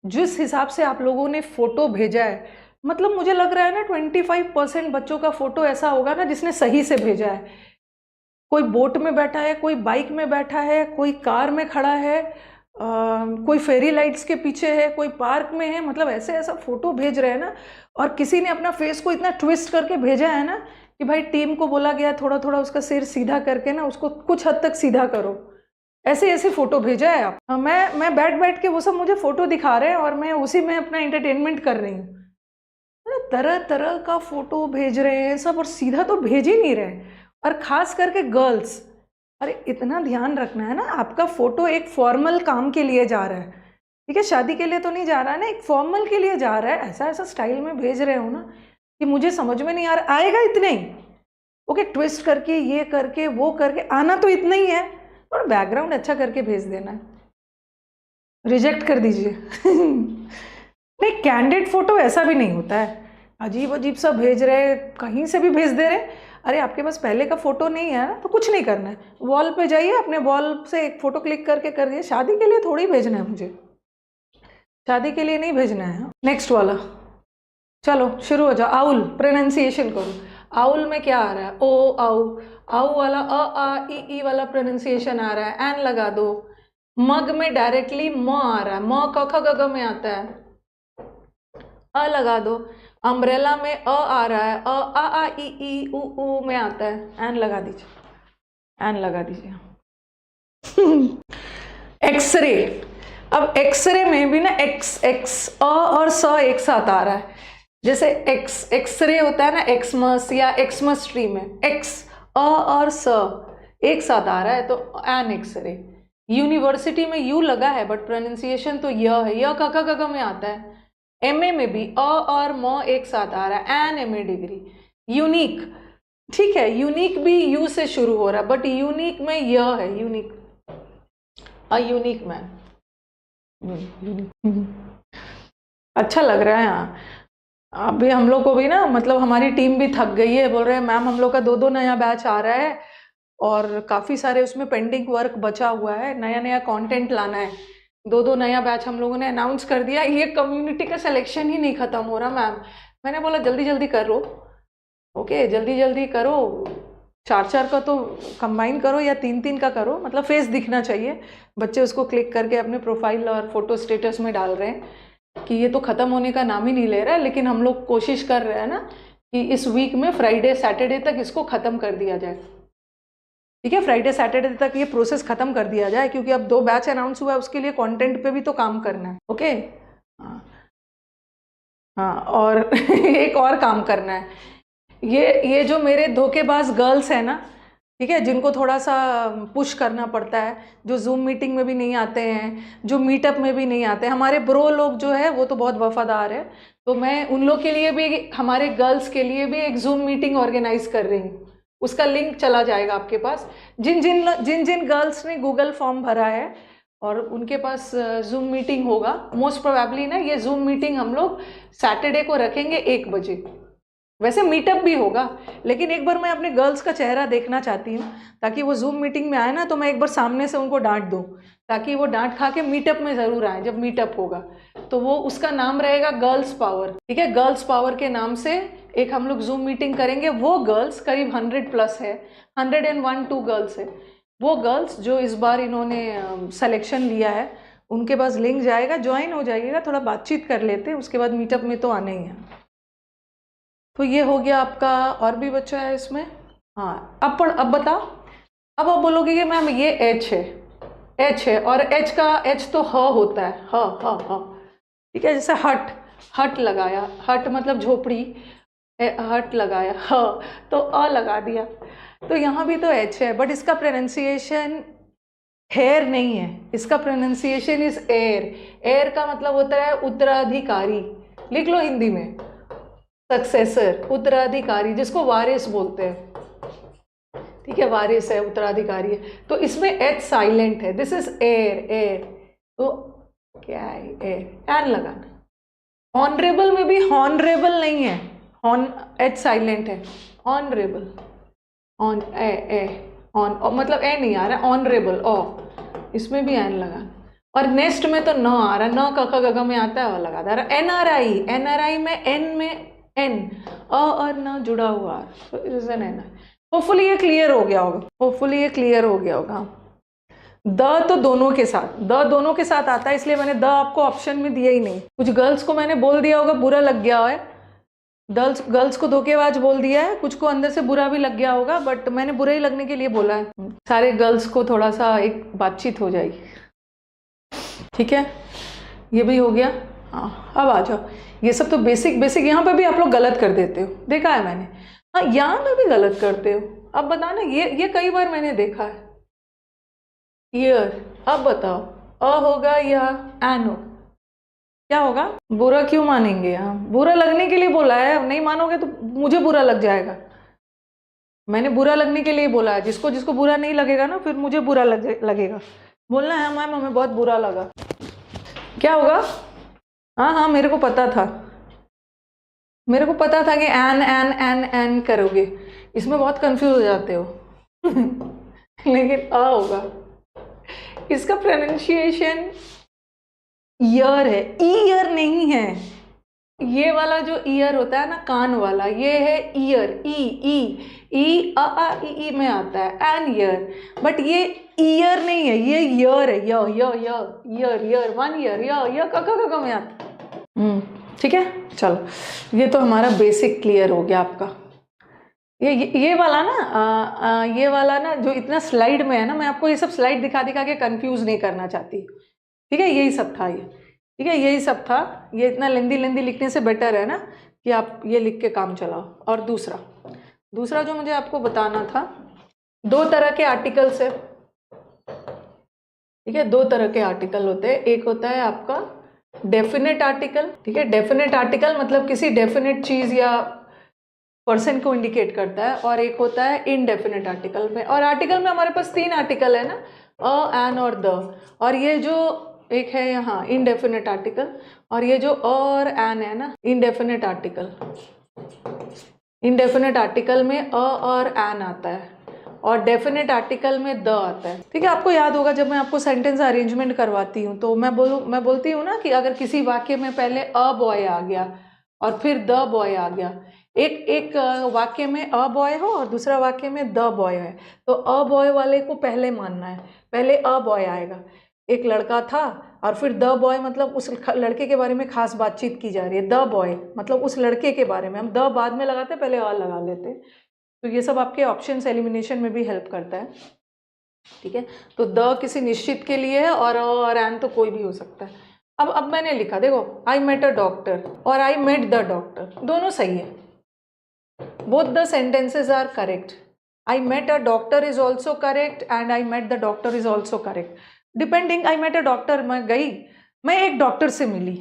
S1: जिस हिसाब से आप लोगों ने फ़ोटो भेजा है। मतलब मुझे लग रहा है ना 25% बच्चों का फ़ोटो ऐसा होगा ना जिसने सही से भेजा है। कोई बोट में बैठा है, कोई बाइक में बैठा है, कोई कार में खड़ा है, कोई फेरी लाइट्स के पीछे है, कोई पार्क में है। मतलब ऐसे ऐसा फ़ोटो भेज रहे हैं ना, और किसी ने अपना फेस को इतना ट्विस्ट करके भेजा है ना कि भाई टीम को बोला गया थोड़ा थोड़ा उसका सिर सीधा करके ना उसको कुछ हद तक सीधा करो। ऐसे ऐसे फ़ोटो भेजा है आप। मैं बैठ बैठ के वो सब मुझे फ़ोटो दिखा रहे हैं और मैं उसी में अपना एंटरटेनमेंट कर रही हूँ। तरह तरह का फ़ोटो भेज रहे हैं सब, और सीधा तो भेज ही नहीं रहे। और ख़ास करके गर्ल्स, अरे इतना ध्यान रखना है ना, आपका फ़ोटो एक फॉर्मल काम के लिए जा रहा है, ठीक है, शादी के लिए तो नहीं जा रहा है ना, एक फॉर्मल के लिए जा रहा है। ऐसा ऐसा स्टाइल में भेज रहे हो ना कि मुझे समझ में नहीं आ रहा। आएगा इतने ही, ओके, ट्विस्ट करके ये करके वो करके आना तो इतना ही है, और बैकग्राउंड अच्छा करके भेज देना है। रिजेक्ट कर दीजिए। नहीं, कैंडिड फोटो ऐसा भी नहीं होता है, अजीब अजीब सा भेज रहे, कहीं से भी भेज दे रहे। अरे आपके पास पहले का फोटो नहीं है ना, तो कुछ नहीं करना है, वॉल पे जाइए, अपने वॉल से एक फोटो क्लिक करके कर दिए। शादी के लिए थोड़ी भेजना है मुझे, शादी के लिए नहीं भेजना है। नेक्स्ट वाला, चलो शुरू हो जाओ। आउल, प्रोनाउंसिएशन करो। आउल में क्या आ रहा है? ओ आउ, आउ वाला अ आ ई वाला प्रोनाउंसिएशन आ रहा है, एन लगा दो। मग में डायरेक्टली म आ रहा है, म क ख ग घ में आता है, अ लगा दो। अम्ब्रेला में अ आ रहा है, अ आ ई उ में आता है, एन लगा दीजिए, एन लगा दीजिए। एक्सरे, अब एक्सरे में भी ना एक्स अ और स एक साथ आ रहा है। जैसे एक्सरे होता है ना, एक्समस या एक्समस ट्री में एक्स अ और स एक साथ आ रहा है, तो एन एक्सरे। यूनिवर्सिटी में यू लगा है बट प्रोनाउंसिएशन तो य है, य क ख ग में आता है। एमए में भी अ और म एक साथ आ रहा है, एन एमए डिग्री। यूनिक, ठीक है, यूनिक भी यू से शुरू हो रहा है, बट यूनिक में य है, यूनिक, अ यूनिक मैन। अच्छा लग रहा है। यहाँ अभी हम लोग को भी ना, मतलब हमारी टीम भी थक गई है, बोल रहे हैं मैम हम लोग का दो नया बैच आ रहा है और काफ़ी सारे उसमें पेंडिंग वर्क बचा हुआ है, नया नया कंटेंट लाना है। दो नया बैच हम लोगों ने अनाउंस कर दिया। ये कम्युनिटी का सिलेक्शन ही नहीं ख़त्म हो रहा मैम। मैंने बोला जल्दी जल्दी करो, ओके, जल्दी जल्दी करो, 4 का तो कंबाइन करो या 3 का करो, मतलब फेस दिखना चाहिए। बच्चे उसको क्लिक करके अपने प्रोफाइल और फोटो स्टेटस में डाल रहे हैं कि ये तो ख़त्म होने का नाम ही नहीं ले रहा है। लेकिन हम लोग कोशिश कर रहे हैं ना कि इस वीक में फ्राइडे सैटरडे तक इसको ख़त्म कर दिया जाए, ठीक है, फ्राइडे सैटरडे तक ये प्रोसेस ख़त्म कर दिया जाए, क्योंकि अब 2 बैच अनाउंस हुआ है, उसके लिए कंटेंट पे भी तो काम करना है, ओके। हाँ हाँ, और एक और काम करना है, ये जो मेरे धोखेबाज गर्ल्स हैं ना, ठीक है, जिनको थोड़ा सा पुश करना पड़ता है, जो जूम मीटिंग में भी नहीं आते हैं, जो मीटअप में भी नहीं आते, हमारे ब्रो लोग जो है वो तो बहुत वफादार है, तो मैं उन लोग के लिए भी, हमारे गर्ल्स के लिए भी एक जूम मीटिंग ऑर्गेनाइज कर रही हूँ। उसका लिंक चला जाएगा आपके पास। जिन जिन गर्ल्स ने गूगल फॉर्म भरा है और उनके पास जूम मीटिंग होगा, मोस्ट प्रोबेबली ना ये जूम मीटिंग हम लोग सैटरडे को रखेंगे 1 बजे। वैसे मीटअप भी होगा, लेकिन एक बार मैं अपने गर्ल्स का चेहरा देखना चाहती हूँ, ताकि वो जूम मीटिंग में आए ना तो मैं एक बार सामने से उनको डांट दूँ, ताकि वो डांट खा के मीटअप में ज़रूर आए। जब मीटअप होगा तो वो उसका नाम रहेगा गर्ल्स पावर, ठीक है, गर्ल्स पावर के नाम से एक हम लोग जूम मीटिंग करेंगे। वो गर्ल्स करीब 100+ है, 101-2 गर्ल्स है। वो गर्ल्स जो इस बार इन्होंने सिलेक्शन लिया है, उनके पास लिंक जाएगा, ज्वाइन हो जाइएगा, थोड़ा बातचीत कर लेते हैं, उसके बाद मीटअप में तो आना ही है। तो ये हो गया आपका, और भी बच्चा है इसमें। हाँ, अब बताओ, अब आप बोलोगे कि मैम ये एच है, एच है, और एच का एच तो ह होता है, ह ह ह, ठीक है, जैसे हट, हट लगाया, हट मतलब झोपड़ी, हट लगाया, ह तो अ लगा दिया, तो यहाँ भी तो एच है, बट इसका प्रोनाउंसिएशन हेयर नहीं है, इसका प्रोनाउंसिएशन इज एयर। एयर का मतलब होता है उत्तराधिकारी, लिख लो हिंदी में, सक्सेसर, उत्तराधिकारी, जिसको वारिस बोलते हैं, ठीक है, वारिस है, उत्तराधिकारी है। तो इसमें एच साइलेंट है, दिस इज एयर, एयर, तो क्या है, एयर, एन लगाना। ऑनरेबल में भी हॉनरेबल नहीं है, हॉन, एच साइलेंट है, ऑनरेबल, ऑन ए, ऑन, मतलब ए नहीं आ रहा है, ऑनरेबल ओ, इसमें भी एन लगाना। और नेक्स्ट में तो न आ रहा है, न क ख ग घ में आता है और लगा दे रहा। एनआरआई, एनआरआई में एन में एन, अ और न जुड़ा हुआ, तो इज एन एन। होपफुली ये क्लियर हो गया होगा, होपफुली ये क्लियर हो गया होगा। द तो दोनों के साथ, द दोनों के साथ आता है, इसलिए मैंने द आपको ऑप्शन में दिया ही नहीं। कुछ गर्ल्स को मैंने बोल दिया होगा, बुरा लग गया है, गर्ल्स को धोखेबाज बोल दिया है, कुछ को अंदर से बुरा भी लग गया होगा, बट मैंने बुरा ही लगने के लिए बोला है। सारे गर्ल्स को थोड़ा सा एक बातचीत हो जाएगी, ठीक है। ये भी हो गया। हाँ, अब आ जाओ, ये सब तो बेसिक बेसिक, यहाँ पे भी आप लोग गलत कर देते हो, देखा है मैंने। हाँ, यहाँ पे भी गलत करते हो। अब बताना, ये कई बार मैंने देखा है। ईयर, अब बताओ, अ होगा या एन होगा, क्या होगा? बुरा क्यों मानेंगे? हम बुरा लगने के लिए बोला है, नहीं मानोगे तो मुझे बुरा लग जाएगा। मैंने बुरा लगने के लिए बोला है, जिसको जिसको बुरा नहीं लगेगा ना, फिर मुझे बुरा लगेगा। बोलना है मैम हमें बहुत बुरा लगा, क्या होगा? हाँ हाँ, मेरे को पता था, मेरे को पता था कि एन एन एन एन करोगे, इसमें बहुत कंफ्यूज हो जाते हो। लेकिन अ होगा, इसका प्रोनाउंसिएशन ईयर है, ईयर नहीं है। ये वाला जो ईयर होता है ना, कान वाला, ये है ईयर, ई ई ई, अ आ ई में आता है एन ईयर, बट ये ईयर नहीं है, ये ईयर है, ईयर ईयर 1 ईयर, य क में आता है। ठीक है, चलो ये तो हमारा बेसिक क्लियर हो गया आपका। ये वाला ना, ये वाला ना जो इतना स्लाइड में है ना, मैं आपको ये सब स्लाइड दिखा दिखा के कंफ्यूज नहीं करना चाहती, ठीक है। यही सब था ये, ठीक है, यही सब था। ये इतना लेंदी लिखने से बेटर है ना कि आप ये लिख के काम चलाओ। और दूसरा जो मुझे आपको बताना था, 2 तरह के आर्टिकल्स है, ठीक है। 2 तरह के आर्टिकल होते हैं, एक होता है आपका डेफिनेट आर्टिकल, ठीक है। डेफिनेट आर्टिकल मतलब किसी डेफिनेट चीज या पर्सन को इंडिकेट करता है, और एक होता है इनडेफिनेट आर्टिकल में। और आर्टिकल में हमारे पास 3 आर्टिकल है ना, अ, एन और द। और ये जो एक है यहाँ इनडेफिनेट आर्टिकल, और ये जो और एन है ना, इनडेफिनेट आर्टिकल। इनडेफिनेट आर्टिकल में अ और एन आता है, और डेफिनेट आर्टिकल में द आता है, ठीक है। आपको याद होगा जब मैं आपको सेंटेंस अरेंजमेंट करवाती हूँ तो मैं बोलती हूँ ना कि अगर किसी वाक्य में पहले अ बॉय आ गया और फिर द बॉय आ गया, एक वाक्य में अ बॉय हो और दूसरा वाक्य में द बॉय है, तो अ बॉय वाले को पहले मानना है, पहले अ बॉय आएगा। एक लड़का था और फिर द बॉय, मतलब उस लड़के के बारे में खास बातचीत की जा रही है, द बॉय मतलब उस लड़के के बारे में। हम द बाद में लगाते, पहले अ लगा लेते। तो ये सब आपके ऑप्शंस एलिमिनेशन में भी हेल्प करता है, ठीक है। तो द किसी निश्चित के लिए है, और एन तो कोई भी हो सकता है। अब मैंने लिखा, देखो, आई मेट अ डॉक्टर और आई मेट द डॉक्टर, दोनों सही है। Both the sentences are correct. I met a doctor is also correct and I met the doctor is also correct. Depending, I met a doctor, मैं गई, मैं एक doctor से मिली,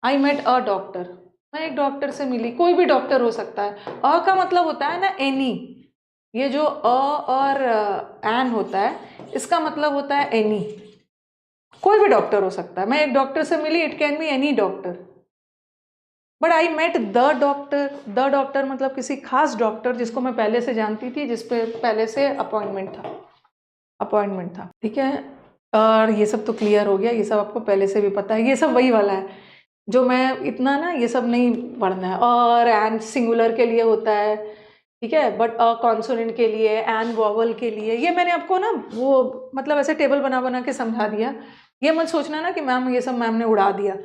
S1: I met a doctor, मैं एक डॉक्टर से मिली, कोई भी डॉक्टर हो सकता है। अ का मतलब होता है ना एनी, ये जो अ और एन होता है, इसका मतलब होता है एनी, कोई भी डॉक्टर हो सकता है। मैं एक डॉक्टर से मिली, it can be any doctor. But I met the doctor, the doctor मतलब किसी खास डॉक्टर जिसको मैं पहले से जानती थी, जिस पे पहले से अपॉइंटमेंट था, ठीक है। और ये सब तो क्लियर हो गया, ये सब आपको पहले से भी पता है। ये सब वही वाला है जो मैं इतना ना, ये सब नहीं पढ़ना है। और एंड सिंगुलर के लिए होता है, ठीक है, बट अ कॉन्सोनेंट के लिए, एंड वॉवल के लिए, ये मैंने आपको ना वो मतलब ऐसे टेबल बना के समझा दिया। ये मत सोचना ना कि मैम ये सब मैम ने उड़ा दिया,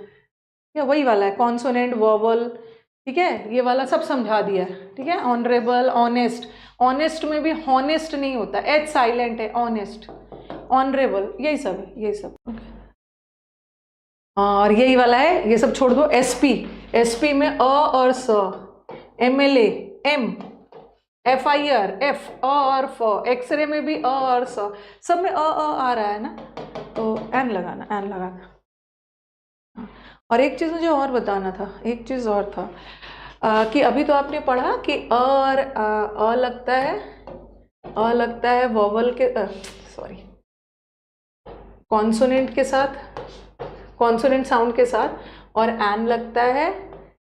S1: या वही वाला है, कॉन्सोनेंट, वॉवल, ठीक है, ये वाला सब समझा दिया है, ठीक है। ऑनरेबल, ऑनेस्ट, ऑनेस्ट में भी हॉनेस्ट नहीं होता, एच साइलेंट है, ऑनेस्ट, ऑनरेबल, यही सब है, यही सब। और यही वाला है, ये सब छोड़ दो। एसपी, एसपी में अ और स, एमएलए, एम, एफआईआर, एफ, अ और फ, एक्सरे में भी अ और स, सब में अ आ रहा है ना, तो एन लगाना, एन लगाना। और एक चीज़ मुझे और बताना था, एक चीज़ और था कि अभी तो आपने पढ़ा कि अ और अ लगता है वॉवल के, सॉरी, कॉन्सोनेंट के साथ, कॉन्सोनेंट साउंड के साथ, और एन लगता है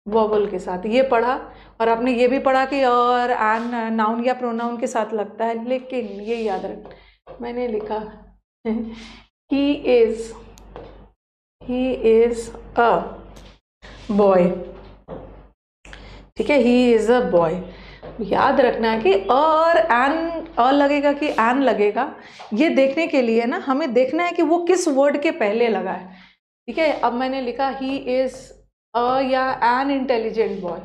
S1: वॉवल के साथ, ये पढ़ा। और आपने ये भी पढ़ा कि और एन नाउन या प्रोनाउन के साथ लगता है, लेकिन ये याद रख, मैंने लिखा ही इज अ बॉय, ठीक है, ही इज अ बॉय। याद रखना है कि और एन लगेगा कि एन लगेगा, ये देखने के लिए ना हमें देखना है कि वो किस वर्ड के पहले लगा है, ठीक है। अब मैंने लिखा ही इज अ या एन इंटेलिजेंट बॉय,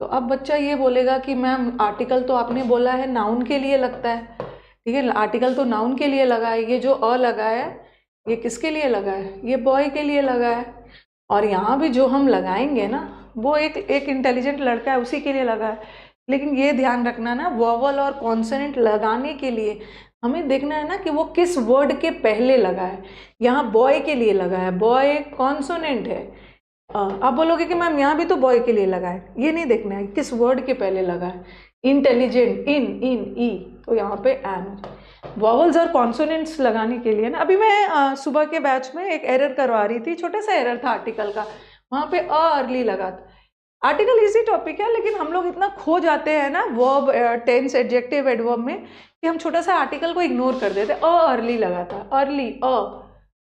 S1: तो अब बच्चा ये बोलेगा कि मैम आर्टिकल तो आपने बोला है नाउन के लिए लगता है, ठीक है, आर्टिकल तो नाउन के लिए लगा है, ये जो अ लगा है ये किसके लिए लगा है, ये बॉय के लिए लगा है। और यहाँ भी जो हम लगाएंगे ना वो एक इंटेलिजेंट लड़का है उसी के लिए लगा है। लेकिन ये ध्यान रखना ना, वॉवल और कॉन्सोनेंट लगाने के लिए हमें देखना है ना कि वो किस वर्ड के पहले लगा है। यहाँ बॉय के लिए लगा है, बॉय कॉन्सोनेंट है। आप बोलोगे कि मैम यहाँ भी तो बॉय के लिए लगा है, ये नहीं देखना है किस वर्ड के पहले लगा है। इंटेलिजेंट इन ई, तो यहाँ पे एन। वॉवल्स और कॉन्सोनेंट्स लगाने के लिए ना, अभी मैं सुबह के बैच में एक एरर करवा रही थी, छोटा सा एरर था आर्टिकल का, वहाँ पे अर्ली लगा था। आर्टिकल इजी टॉपिक है, लेकिन हम लोग इतना खो जाते हैं ना वर्ब, टेंस, एडजेक्टिव, एडवर्ब में, कि हम छोटा सा आर्टिकल को इग्नोर कर देते। अर्ली लगा था, अर्ली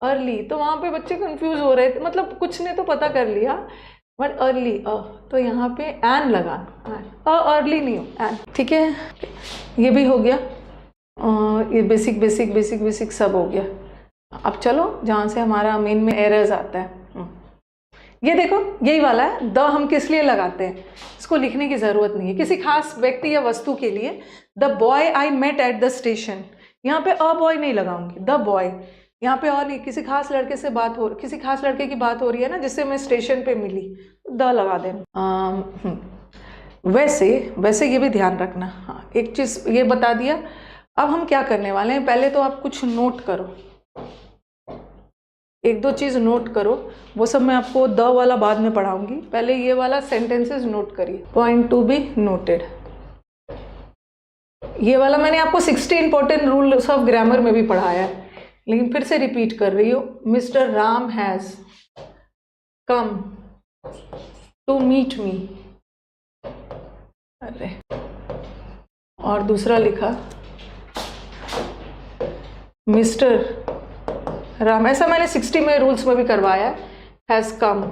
S1: अर्ली, तो वहाँ पे बच्चे कंफ्यूज हो रहे थे, मतलब कुछ ने तो पता कर लिया बट अर्ली तो यहाँ पे एन लगा, अर्ली नहीं हो, एन, ठीक है। ये भी हो गया, ये बेसिक बेसिक बेसिक बेसिक सब हो गया। अब चलो जहाँ से हमारा मेन में एरर्स आता है, ये देखो यही वाला है। द हम किस लिए लगाते हैं, इसको लिखने की ज़रूरत नहीं है, किसी खास व्यक्ति या वस्तु के लिए। The boy I met at the station, यहाँ पे अ बॉय नहीं लगाऊंगी, द बॉय। यहाँ पे और नहीं, किसी खास लड़के से बात हो, किसी खास लड़के की बात हो रही है ना जिससे मैं स्टेशन पे मिली, द लगा देना। वैसे ये भी ध्यान रखना। हाँ, एक चीज़ ये बता दिया। अब हम क्या करने वाले हैं, पहले तो आप कुछ नोट करो, एक दो चीज़ नोट करो, वो सब मैं आपको द वाला बाद में पढ़ाऊंगी, पहले ये वाला सेंटेंसेस नोट करिए। पॉइंट टू बी नोटेड, ये वाला मैंने आपको 60 इंपॉर्टेंट रूल्स ऑफ ग्रामर में भी पढ़ाया है, लेकिन फिर से रिपीट कर रही हूँ। Mister Ram has come to meet me, अरे, और दूसरा लिखा मिस्टर राम, ऐसा मैंने 60 में रूल्स में भी करवाया है, has come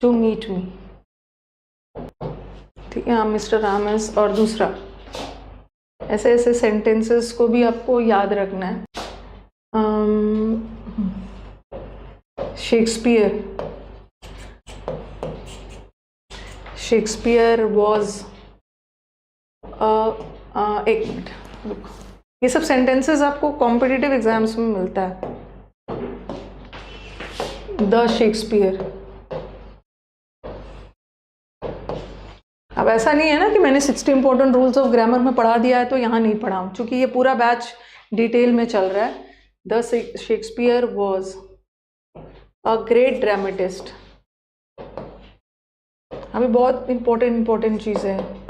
S1: to meet me, ठीक है। मिस्टर राम हैज़, और दूसरा ऐसे ऐसे सेंटेंसेस को भी आपको याद रखना है। शेक्सपियर वॉज एक मिनट रुको, ये सब सेंटेंसेस आपको कॉम्पिटिटिव एग्जाम्स में मिलता है। द शेक्सपियर, अब ऐसा नहीं है ना कि मैंने 60 इंपॉर्टेंट रूल्स ऑफ ग्रामर में पढ़ा दिया है तो यहाँ नहीं पढ़ाऊँ, क्योंकि ये पूरा बैच डिटेल में चल रहा है। The Shakespeare was a great dramatist, अभी बहुत इंपॉर्टेंट चीज़ें हैं।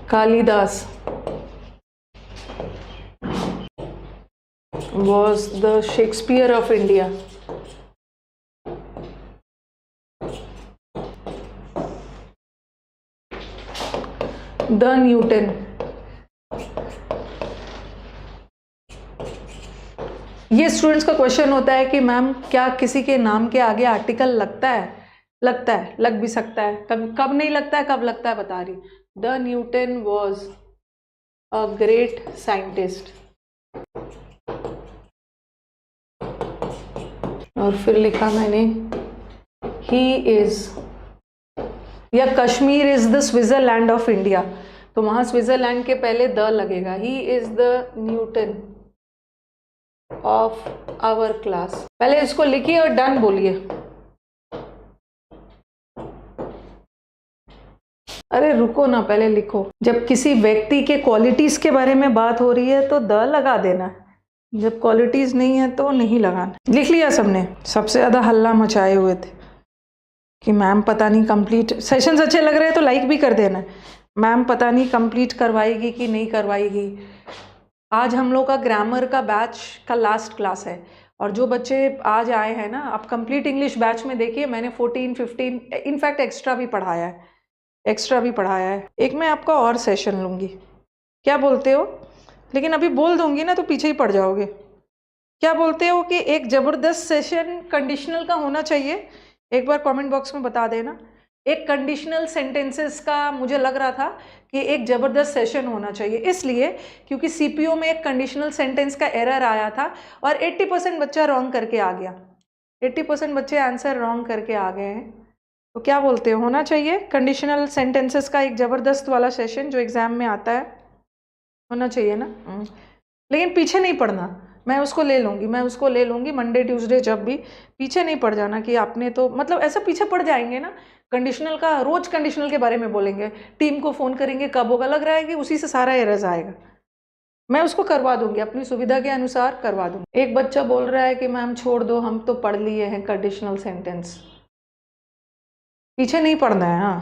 S1: Kalidas was the Shakespeare of India. The Newton, ये स्टूडेंट्स का क्वेश्चन होता है कि मैम क्या किसी के नाम के आगे आर्टिकल लगता है? लगता है, लग भी सकता है, कब नहीं लगता है, कब लगता है बता रही। The Newton was a great scientist, और फिर लिखा मैंने ही इज, या Kashmir is the Switzerland of India, तो वहां स्विट्जरलैंड के पहले द लगेगा। He is the Newton of our class, पहले इसको लिखिए और डन बोलिए। अरे रुको ना, पहले लिखो। जब किसी व्यक्ति के क्वालिटीज के बारे में बात हो रही है तो द लगा देना, जब क्वालिटीज नहीं है तो नहीं लगाना। लिख लिया सबने? सबसे ज्यादा हल्ला मचाए हुए थे कि मैम पता नहीं कंप्लीट, सेशंस अच्छे लग रहे हैं तो लाइक भी कर देना। मैम पता नहीं कंप्लीट करवाएगी कि नहीं करवाएगी। आज हम लोग का ग्रामर का बैच का लास्ट क्लास है और जो बच्चे आज आए हैं ना, आप कंप्लीट इंग्लिश बैच में देखिए, मैंने 14, 15 इनफैक्ट एक्स्ट्रा भी पढ़ाया है। एक मैं आपका और सेशन लूँगी, क्या बोलते हो? लेकिन अभी बोल दूंगी ना तो पीछे ही पड़ जाओगे। क्या बोलते हो कि एक ज़बरदस्त सेशन कंडीशनल का होना चाहिए? एक बार कमेंट बॉक्स में बता देना। एक कंडीशनल सेंटेंसेस का मुझे लग रहा था कि एक ज़बरदस्त सेशन होना चाहिए, इसलिए क्योंकि सीपीओ में एक कंडीशनल सेंटेंस का एरर आया था और 80% बच्चा रॉन्ग करके आ गया। 80% बच्चे आंसर रॉन्ग करके आ गए हैं। तो क्या बोलते हो, होना चाहिए कंडीशनल सेंटेंसेस का एक ज़बरदस्त वाला सेशन जो एग्ज़ाम में आता है? होना चाहिए ना। लेकिन पीछे नहीं पड़ना, मैं उसको ले लूँगी मंडे ट्यूसडे, जब भी पीछे नहीं पड़ जाना कि आपने तो मतलब ऐसा पीछे पड़ जाएंगे ना। कंडीशनल का रोज कंडीशनल के बारे में बोलेंगे, टीम को फ़ोन करेंगे, कब होगा, लग रहा है कि उसी से सारा एरर्स आएगा। मैं उसको करवा दूंगी, अपनी सुविधा के अनुसार करवा दूंगी। एक बच्चा बोल रहा है कि मैम छोड़ दो, हम तो पढ़ लिए हैं कंडीशनल सेंटेंस। पीछे नहीं पढ़ना है, हाँ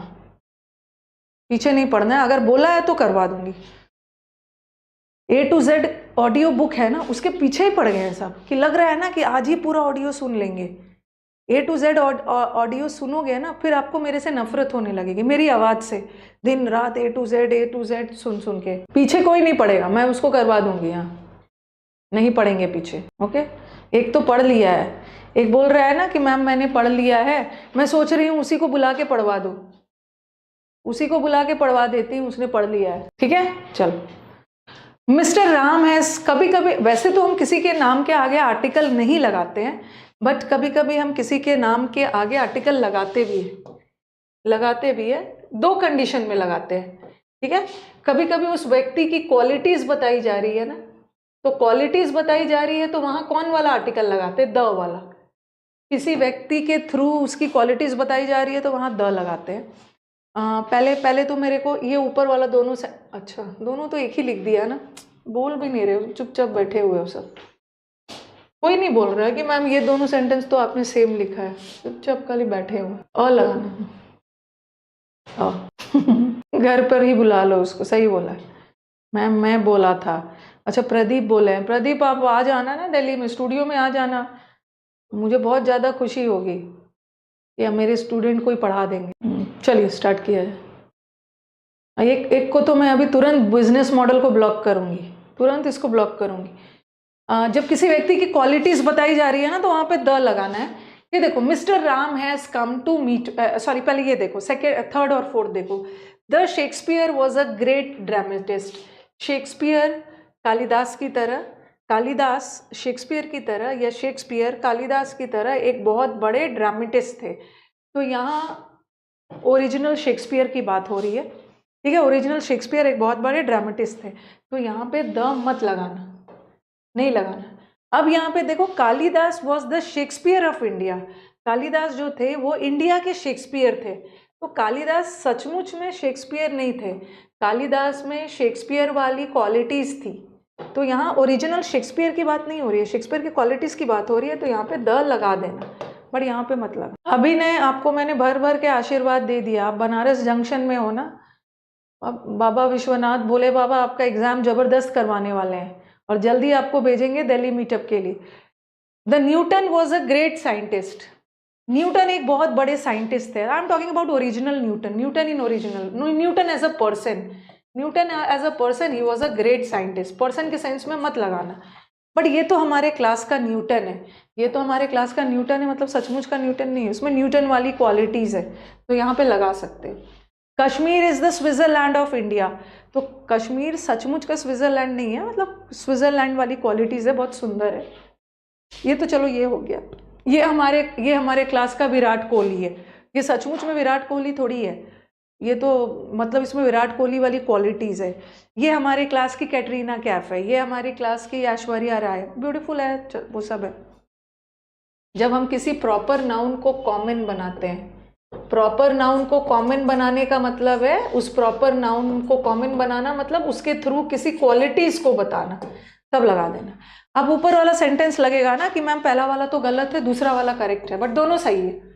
S1: पीछे नहीं पढ़ना है, अगर बोला है तो करवा दूंगी। A to Z audio book है ना, उसके पीछे ही पड़ गए हैं सब, कि लग रहा है ना कि आज ही पूरा ऑडियो सुन लेंगे। A to Z ऑडियो सुनोगे ना, फिर आपको मेरे से नफरत होने लगेगी, मेरी आवाज़ से। दिन रात A to Z सुन के पीछे कोई नहीं पड़ेगा, मैं उसको करवा दूंगी। यहाँ नहीं पढ़ेंगे पीछे, ओके। एक तो पढ़ लिया है, एक बोल रहा है ना कि मैम मैंने पढ़ लिया है, मैं सोच रही हूँ उसी को बुला के पढ़वा दूँ, उसी को बुला के पढ़वा देती हूँ, उसने पढ़ लिया है, ठीक है। चलो, मिस्टर राम है। कभी कभी वैसे तो हम किसी के नाम के आगे आर्टिकल नहीं लगाते हैं, बट कभी कभी हम किसी के नाम के आगे आर्टिकल लगाते भी है। दो कंडीशन में लगाते हैं, ठीक है। कभी कभी उस व्यक्ति की क्वालिटीज बताई जा रही है ना, तो क्वालिटीज बताई जा रही है तो वहां कौन वाला आर्टिकल लगाते हैं? द वाला। किसी व्यक्ति के थ्रू उसकी क्वालिटीज बताई जा रही है तो वहां द लगाते हैं। पहले तो मेरे को ये ऊपर वाला दोनों से, अच्छा दोनों तो एक ही लिख दिया ना, बोल भी नहीं रहे हो, चुपचाप बैठे हुए हो सब। कोई नहीं बोल रहा है कि मैम ये दोनों सेंटेंस तो आपने सेम लिखा है, चुपचाप खाली बैठे हुए। और लगाना घर पर ही बुला लो उसको, सही बोला है मैम, मैं बोला था। अच्छा प्रदीप बोले हैं, प्रदीप आप आ जाना ना दिल्ली में, स्टूडियो में आ जाना, मुझे बहुत ज़्यादा खुशी होगी या मेरे स्टूडेंट को ही पढ़ा देंगे। चलिए स्टार्ट किया जाए। एक को तो मैं अभी तुरंत बिजनेस मॉडल को ब्लॉक करूंगी, तुरंत इसको ब्लॉक करूंगी। जब किसी व्यक्ति की क्वालिटीज बताई जा रही है ना तो वहां पे द लगाना है। ये देखो, Mister Ram has come to meet, sorry पहले ये देखो, थर्ड और फोर्थ देखो। The Shakespeare was a great dramatist. Shakespeare Kalidas की तरह, कालिदास शेक्सपियर की तरह, या शेक्सपियर कालिदास की तरह एक बहुत बड़े ड्रामेटिस्ट थे। तो यहाँ ओरिजिनल शेक्सपियर की बात हो रही है, ठीक है। ओरिजिनल शेक्सपियर एक बहुत बड़े ड्रामेटिस्ट थे, तो यहाँ पे द मत लगाना, नहीं लगाना। अब यहाँ पे देखो, Kalidas was the Shakespeare of India. Kalidas जो थे वो इंडिया के शेक्सपियर थे, तो कालिदास सचमुच में शेक्सपियर नहीं थे, कालिदास में शेक्सपियर वाली क्वालिटीज थी। तो यहाँ ओरिजिनल शेक्सपियर की बात नहीं हो रही है, शेक्सपियर की क्वालिटीज की बात हो रही है, तो यहाँ पे द लगा देना, बट यहाँ पे मत लगा। अभी ने आपको मैंने भर भर के आशीर्वाद दे दिया, आप बनारस जंक्शन में हो ना, अब बाबा विश्वनाथ भोले बाबा आपका एग्जाम जबरदस्त करवाने वाले हैं और जल्दी आपको भेजेंगे दिल्ली मीटअप के लिए। The Newton was a great scientist. Newton एक बहुत बड़े साइंटिस्ट थे। I am talking about original Newton, Newton in original, Newton as a person, Newton as a person he was a great scientist. Person के sense में मत लगाना, but ये तो हमारे क्लास का न्यूटन है, ये तो हमारे क्लास का न्यूटन है, मतलब सचमुच का न्यूटन नहीं है, उसमें न्यूटन वाली क्वालिटीज है, तो यहाँ पे लगा सकते हैं। Kashmir is the Switzerland of India, तो कश्मीर सचमुच का स्विट्जरलैंड नहीं है, मतलब स्विट्जरलैंड वाली क्वालिटीज है, बहुत सुंदर है। ये तो चलो ये हो गया। ये हमारे क्लास का विराट कोहली है, ये सचमुच में विराट कोहली थोड़ी है, ये तो मतलब इसमें विराट कोहली वाली क्वालिटीज है। ये हमारे क्लास की कैटरीना कैफ है, ये हमारी क्लास की ऐश्वर्या राय, ब्यूटीफुल है, वो सब है। जब हम किसी प्रॉपर नाउन को कॉमन बनाते हैं, प्रॉपर नाउन को कॉमन बनाने का मतलब है, उस प्रॉपर नाउन को कॉमन बनाना मतलब उसके थ्रू किसी क्वालिटीज को बताना, तब लगा देना। अब ऊपर वाला सेंटेंस लगेगा ना कि मैम पहला वाला तो गलत है, दूसरा वाला करेक्ट है, बट दोनों सही है।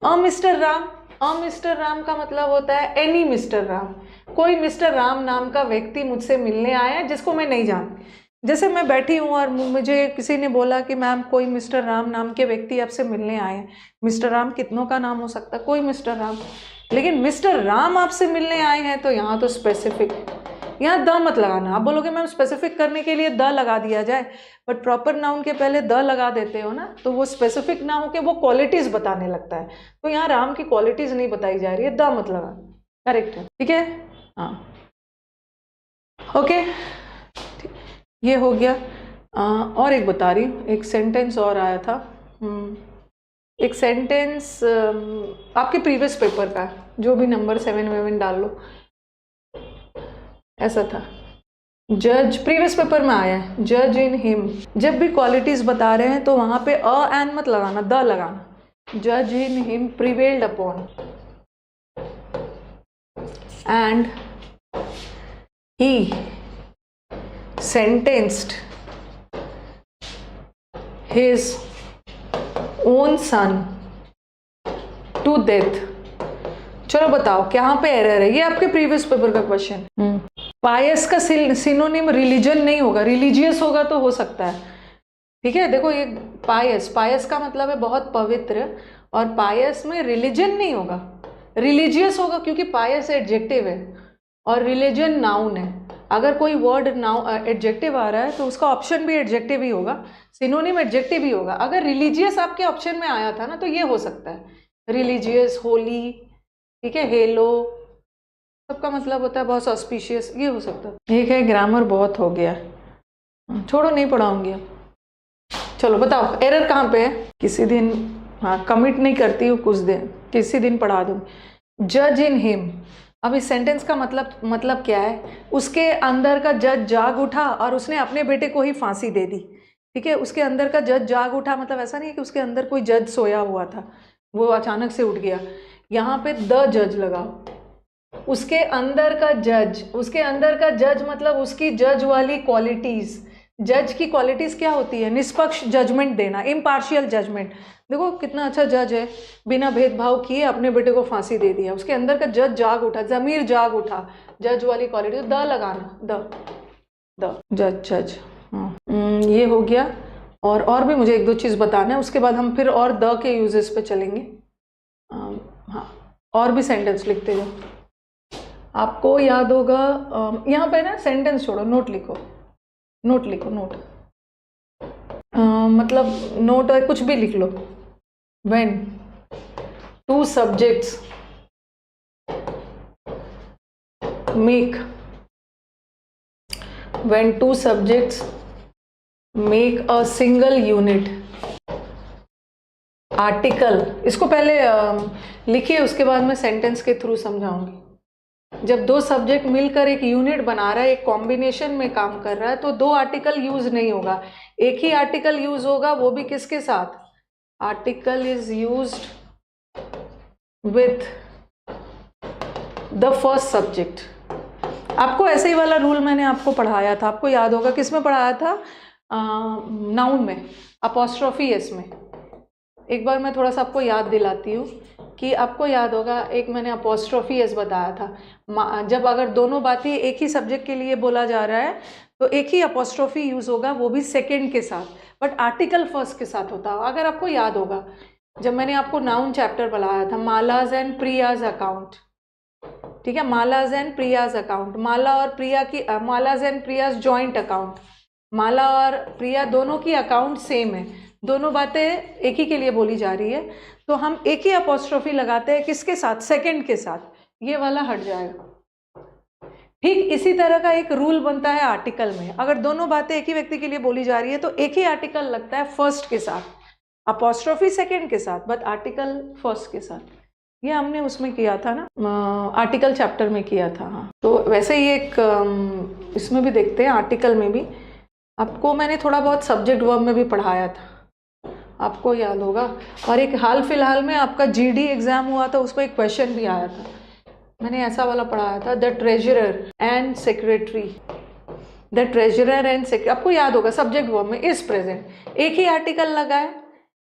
S1: अ मिस्टर राम का मतलब होता है एनी मिस्टर राम, कोई मिस्टर राम नाम का व्यक्ति मुझसे मिलने आया है जिसको मैं नहीं जानती, जैसे मैं बैठी हूँ और मुझे किसी ने बोला कि मैम कोई मिस्टर राम नाम के व्यक्ति आपसे मिलने आए हैं। मिस्टर राम कितनों का नाम हो सकता है, कोई मिस्टर राम, लेकिन मिस्टर राम आपसे मिलने आए हैं तो यहाँ तो स्पेसिफिक, यहाँ द मत लगाना। आप बोलोगे मैम स्पेसिफिक करने के लिए द लगा दिया जाए, बट प्रॉपर नाउन के पहले द लगा देते हो ना, तो वो स्पेसिफिक ना होके वो क्वालिटीज बताने लगता है। तो यहाँ राम की क्वालिटीज नहीं बताई जा रही है, द मत लगाना, करेक्ट है, ठीक है। हाँ ओके, ये हो गया। और एक बता रही हूँ, एक सेंटेंस और आया था। एक सेंटेंस आपके प्रीवियस पेपर का, जो भी नंबर 7 वेवन डाल लो, ऐसा था। जज प्रीवियस पेपर में आया है, जज इन हिम। जब भी क्वालिटीज बता रहे हैं तो वहां पे अ एन मत लगाना, द लगाना। जज in him prevailed upon and he sentenced his own son to death। चलो बताओ कहाँ पे एरर है, ये आपके प्रीवियस पेपर का क्वेश्चन। पायस का सिनोनिम रिलीजन नहीं होगा, रिलीजियस होगा तो हो सकता है, ठीक है। देखो ये पायस, पायस का मतलब है बहुत पवित्र, और पायस में रिलीजन नहीं होगा, रिलीजियस होगा, क्योंकि पायस एडजेक्टिव है और रिलीजन नाउन है। अगर कोई वर्ड नाउन एडजेक्टिव आ रहा है तो उसका ऑप्शन भी एडजेक्टिव ही होगा, सिनोनिम एडजेक्टिव ही होगा। अगर रिलीजियस आपके ऑप्शन में आया था ना तो ये हो सकता है, रिलीजियस, होली, ठीक है, हेलो, सबका मतलब होता है बहुत ऑस्पिशियस, ये हो सकता है। ठीक है, ग्रामर बहुत हो गया, छोड़ो नहीं पढ़ाऊंगी अब। चलो बताओ एरर कहाँ पे है। किसी दिन, हाँ कमिट नहीं करती हूँ, कुछ दिन किसी दिन पढ़ा दूँ। जज इन हिम, अब इस सेंटेंस का मतलब क्या है, उसके अंदर का जज जाग उठा और उसने अपने बेटे को ही फांसी दे दी, ठीक है। उसके अंदर का जज जाग उठा मतलब ऐसा नहीं है कि उसके अंदर कोई जज सोया हुआ था, वो अचानक से उठ गया। यहाँ पे द जज लगाओ, उसके अंदर का जज, उसके अंदर का जज मतलब उसकी जज वाली क्वालिटीज। जज की क्वालिटीज क्या होती है, निष्पक्ष जजमेंट देना, इम्पार्शियल जजमेंट। देखो कितना अच्छा जज है, बिना भेदभाव किए अपने बेटे को फांसी दे दिया, उसके अंदर का जज जाग उठा, जमीर जाग उठा, जज वाली क्वालिटी, तो द लगाना, द जज जज। ये हो गया। और भी मुझे एक दो चीज़ बताना है, उसके बाद हम फिर और द के यूजेस पे चलेंगे। हाँ और भी सेंटेंस लिखते जाओ, आपको याद होगा। यहाँ पे ना सेंटेंस छोड़ो, नोट लिखो, नोट लिखो, नोट मतलब नोट है, कुछ भी लिख लो। When two subjects make a single unit, article, इसको पहले लिखिए, उसके बाद मैं सेंटेंस के थ्रू समझाऊंगी। जब दो सब्जेक्ट मिलकर एक यूनिट बना रहा है, एक कॉम्बिनेशन में काम कर रहा है, तो दो आर्टिकल यूज नहीं होगा, एक ही आर्टिकल यूज होगा, वो भी किसके साथ, article is used with the first subject. आपको ऐसे ही वाला रूल मैंने आपको पढ़ाया था, आपको याद होगा, किस में पढ़ाया था, नाउन में, अपॉस्ट्रोफी एस में। एक बार मैं थोड़ा सा आपको याद दिलाती हूँ कि आपको याद होगा, एक मैंने अपॉस्ट्रोफी एस बताया था। जब अगर दोनों बातें एक ही सब्जेक्ट के लिए बोला जा रहा है तो एक ही अपॉस्ट्रोफी यूज होगा, वो भी सेकेंड के साथ, बट आर्टिकल फर्स्ट के साथ होता है। अगर आपको याद होगा, जब मैंने आपको नाउन चैप्टर पढ़ाया था, मालाज एंड प्रियाज अकाउंट, ठीक है, मालाज एंड प्रियाज अकाउंट, माला और प्रिया की, मालाज एंड प्रियाज जॉइंट अकाउंट, माला और प्रिया दोनों की अकाउंट सेम है, दोनों बातें एक ही के लिए बोली जा रही है, तो हम एक ही अपॉस्ट्रोफी लगाते हैं, किसके साथ, सेकंड के साथ, ये वाला हट जाएगा। ठीक इसी तरह का एक रूल बनता है आर्टिकल में, अगर दोनों बातें एक ही व्यक्ति के लिए बोली जा रही है तो एक ही आर्टिकल लगता है फर्स्ट के साथ, अपॉस्ट्रोफी सेकंड के साथ, बट आर्टिकल फर्स्ट के साथ। ये हमने उसमें किया था ना, आर्टिकल चैप्टर में किया था। हाँ, तो वैसे ही एक इसमें भी देखते हैं, आर्टिकल में भी आपको मैंने थोड़ा बहुत सब्जेक्ट वर्ब में भी पढ़ाया था, आपको याद होगा। और एक हाल फिलहाल में आपका जीडी एग्जाम हुआ था, उसमें एक क्वेश्चन भी आया था, मैंने ऐसा वाला पढ़ाया था, the treasurer and secretary, the treasurer and secretary, आपको याद होगा, सब्जेक्ट वर्ब में इज प्रेजेंट, एक ही आर्टिकल लगा है।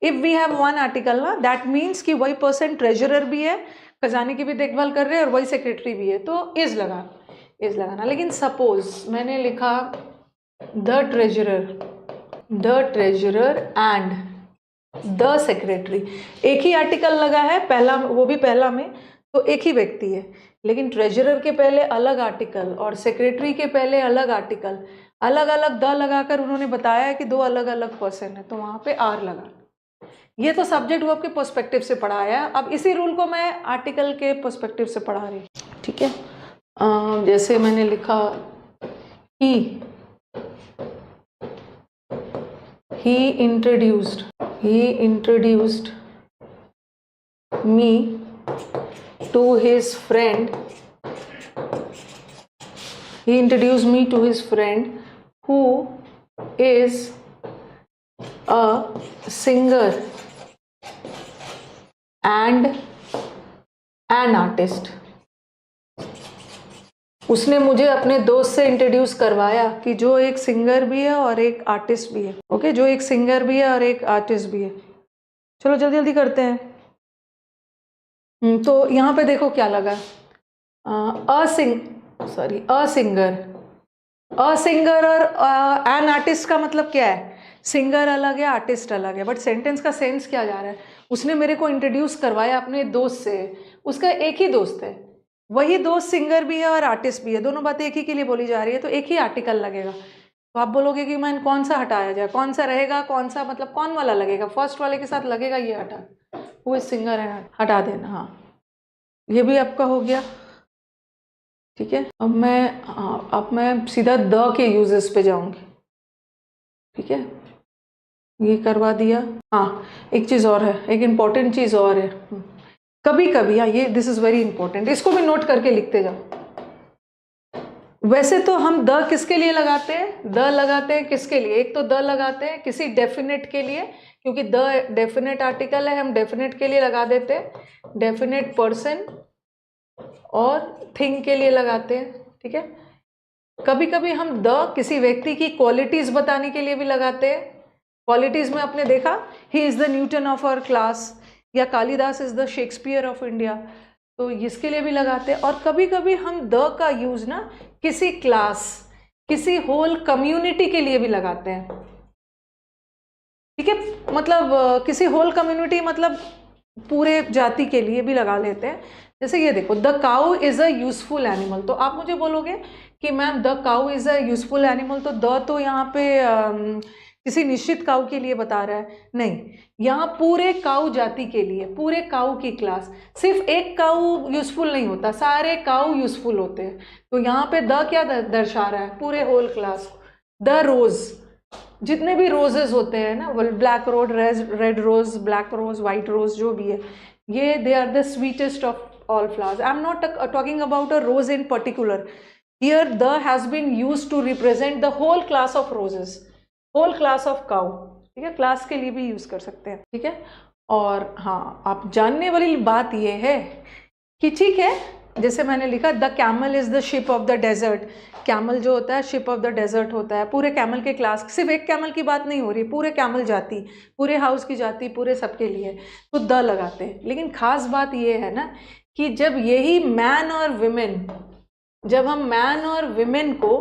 S1: If we have one article ना, दैट मीन्स कि वही पर्सन ट्रेजरर भी है, खजाने की भी देखभाल कर रहे हैं, और वही सेक्रेटरी भी है, तो इज लगाना। लेकिन सपोज मैंने लिखा the treasurer and the secretary. एक ही आर्टिकल लगा है, पहला, वो भी पहला में, तो एक ही व्यक्ति है, लेकिन ट्रेजरर के पहले अलग आर्टिकल और सेक्रेटरी के पहले अलग आर्टिकल, अलग अलग द लगाकर उन्होंने बताया है कि दो अलग अलग पर्सन है, तो वहां पे आर लगा। ये तो सब्जेक्ट वर्ब के पर्सपेक्टिव से पढ़ाया है। अब इसी रूल को मैं आर्टिकल के पर्सपेक्टिव से पढ़ा रही हूँ, ठीक है। जैसे मैंने लिखा ही introduced me to his friend. He introduced me to his friend who is a singer and an artist. उसने मुझे अपने दोस्त से इंट्रोड्यूस करवाया कि जो एक सिंगर भी है और एक आर्टिस्ट भी है। ओके, जो एक सिंगर भी है और एक आर्टिस्ट भी है। चलो जल्दी जल्दी करते हैं। तो यहाँ पे देखो क्या लगा, अ सिंगर और एन आर्टिस्ट का मतलब क्या है? सिंगर अलग है, आर्टिस्ट अलग है, बट सेंटेंस का सेंस क्या जा रहा है? उसने मेरे को इंट्रोड्यूस करवाया अपने दोस्त से, उसका एक ही दोस्त है, वही दोस्त सिंगर भी है और आर्टिस्ट भी है, दोनों बातें एक ही के लिए बोली जा रही है, तो एक ही आर्टिकल लगेगा। तो आप बोलोगे कि मैंने कौन सा हटाया जाए, कौन सा रहेगा, कौन सा मतलब कौन वाला लगेगा? फर्स्ट वाले के साथ लगेगा ये हटा, वो सिंगर है, हटा देना। हाँ, ये भी आपका हो गया, ठीक है। अब मैं सीधा द के यूजेस पे जाऊंगी, ठीक है, ये करवा दिया। हाँ, एक चीज़ और है, एक इम्पॉर्टेंट चीज़ और है। कभी कभी, हाँ, ये दिस इज वेरी इंपॉर्टेंट, इसको भी नोट करके लिखते जाओ। वैसे तो हम द किसके लिए लगाते हैं? द लगाते हैं किसके लिए? एक तो द लगाते हैं किसी डेफिनेट के लिए, क्योंकि द डेफिनेट आर्टिकल है, हम डेफिनेट के लिए लगा देते हैं। डेफिनेट पर्सन और थिंग के लिए लगाते हैं, ठीक है। कभी कभी हम द किसी व्यक्ति की क्वालिटीज बताने के लिए भी लगाते हैं। क्वालिटीज में आपने देखा, he is the Newton of our class, या Kalidas is the Shakespeare of India, तो इसके लिए भी लगाते हैं। और कभी कभी हम द का यूज ना किसी क्लास, किसी होल कम्युनिटी के लिए भी लगाते हैं, ठीक है। मतलब किसी होल कम्युनिटी मतलब पूरे जाति के लिए भी लगा लेते हैं। जैसे ये देखो, the cow is a useful animal, तो आप मुझे बोलोगे कि ma'am the cow is a useful animal, तो द तो यहाँ पे किसी निश्चित काऊ के लिए बता रहा है, नहीं, यहाँ पूरे काऊ जाति के लिए, पूरे काऊ की क्लास। सिर्फ एक काऊ यूजफुल नहीं होता, सारे काऊ यूजफुल होते हैं। तो यहाँ पे द क्या दर्शा रहा है? पूरे होल क्लास को। द रोज, जितने भी रोजेस होते हैं ना, black rose, red rose, black rose, white rose, जो भी है, ये they are the sweetest of all flowers. I am not talking about a rose in particular, here the has been used to represent the whole class of roses, whole class of cow, ठीक है। Class के लिए भी use कर सकते हैं, ठीक है। और हाँ, आप जानने वाली बात ये है कि ठीक है, जैसे मैंने लिखा, the camel is the ship of the desert. Camel जो होता है शिप ऑफ द डेजर्ट होता है। पूरे कैमल के क्लास, सिर्फ एक कैमल की बात नहीं हो रही, पूरे कैमल जाति, पूरे हाउस की जाति, पूरे सबके लिए, तो द लगाते हैं। लेकिन खास बात ये है ना कि जब यही मैन और विमेन, जब हम मैन और विमेन को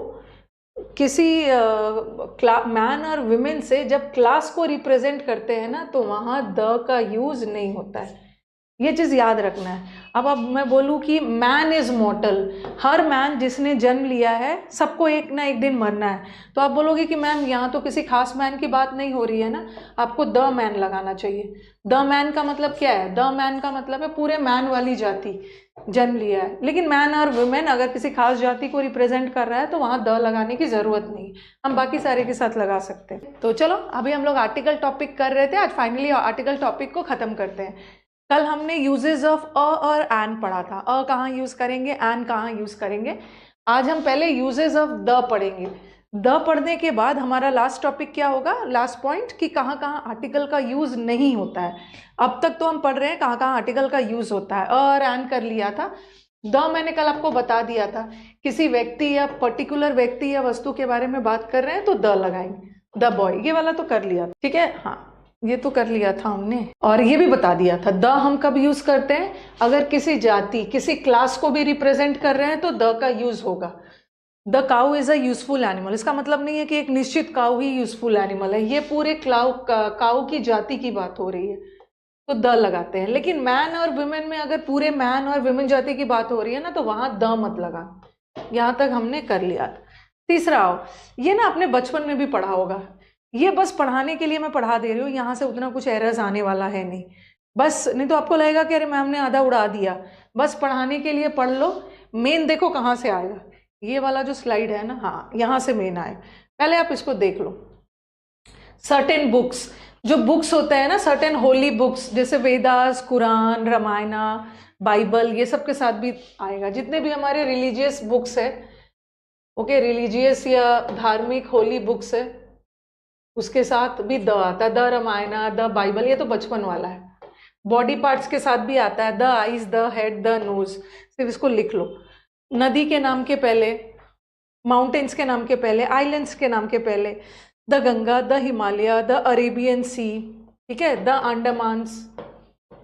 S1: किसी मैन और विमेन से जब क्लास को रिप्रेजेंट करते हैं ना, तो वहाँ द का यूज नहीं होता है, ये चीज़ याद रखना है। अब मैं बोलूँ कि मैन इज मॉर्टल, हर मैन जिसने जन्म लिया है, सबको एक ना एक दिन मरना है, तो आप बोलोगे कि मैम यहाँ तो किसी खास मैन की बात नहीं हो रही है ना, आपको द मैन लगाना चाहिए। द मैन का मतलब क्या है? द मैन का मतलब है पूरे मैन वाली जाति जन्म लिया है। लेकिन मैन और वुमेन अगर किसी खास जाति को रिप्रेजेंट कर रहा है तो वहाँ द लगाने की ज़रूरत नहीं, हम बाकी सारे के साथ लगा सकते हैं। तो चलो, अभी हम लोग आर्टिकल टॉपिक कर रहे थे, आज फाइनली आर्टिकल टॉपिक को ख़त्म करते हैं। कल हमने यूजेस ऑफ अ और एन पढ़ा था, अ कहाँ यूज़ करेंगे, एन कहाँ यूज़ करेंगे। आज हम पहले यूजेस ऑफ द पढ़ेंगे। द पढ़ने के बाद हमारा लास्ट टॉपिक क्या होगा, लास्ट पॉइंट, कि कहाँ कहाँ आर्टिकल का यूज़ नहीं होता है। अब तक तो हम पढ़ रहे हैं कहाँ कहाँ आर्टिकल का यूज़ होता है। अ और एन कर लिया था। द मैंने कल आपको बता दिया था, किसी व्यक्ति या पर्टिकुलर व्यक्ति या वस्तु के बारे में बात कर रहे हैं तो द लगाएंगे। द बॉय, ये वाला तो कर लिया, ठीक है। हाँ, ये तो कर लिया था हमने। और ये भी बता दिया था, द हम कब यूज करते हैं, अगर किसी जाति, किसी क्लास को भी रिप्रेजेंट कर रहे हैं तो द का यूज होगा। The cow is a useful animal, इसका मतलब नहीं है कि एक निश्चित काउ ही यूजफुल एनिमल है, ये पूरे काउ की जाति की बात हो रही है, तो द लगाते हैं। लेकिन मैन और वुमेन में अगर पूरे मैन और वुमेन जाति की बात हो रही है ना, तो वहां द मत लगा। यहां तक हमने कर लिया। तीसरा आओ, ये ना आपने बचपन में भी पढ़ा होगा, ये बस पढ़ाने के लिए मैं पढ़ा दे रही हूँ, यहाँ से उतना कुछ एरर्स आने वाला है नहीं, बस नहीं तो आपको लगेगा कि अरे मैम ने आधा उड़ा दिया, बस पढ़ाने के लिए पढ़ लो। मेन देखो कहाँ से आएगा, ये वाला जो स्लाइड है ना, हाँ यहाँ से मेन आए, पहले आप इसको देख लो। सर्टेन बुक्स, जो बुक्स होते हैं ना, सर्टेन होली बुक्स, जैसे वेदास, कुरान, रामायणा, बाइबल, ये सब के साथ भी आएगा। जितने भी हमारे रिलीजियस बुक्स है, ओके, रिलीजियस या धार्मिक होली बुक्स है, उसके साथ भी द आता है। द रामायणा, द बाइबल, ये तो बचपन वाला है। बॉडी पार्ट्स के साथ भी आता है, the eyes, the head, the nose, सिर्फ इसको लिख लो। नदी के नाम के पहले, माउंटेन्स के नाम के पहले, आइलैंड्स के नाम के पहले the Ganga, the Himalaya, the Arabian sea, ठीक है, द अंडमान्स,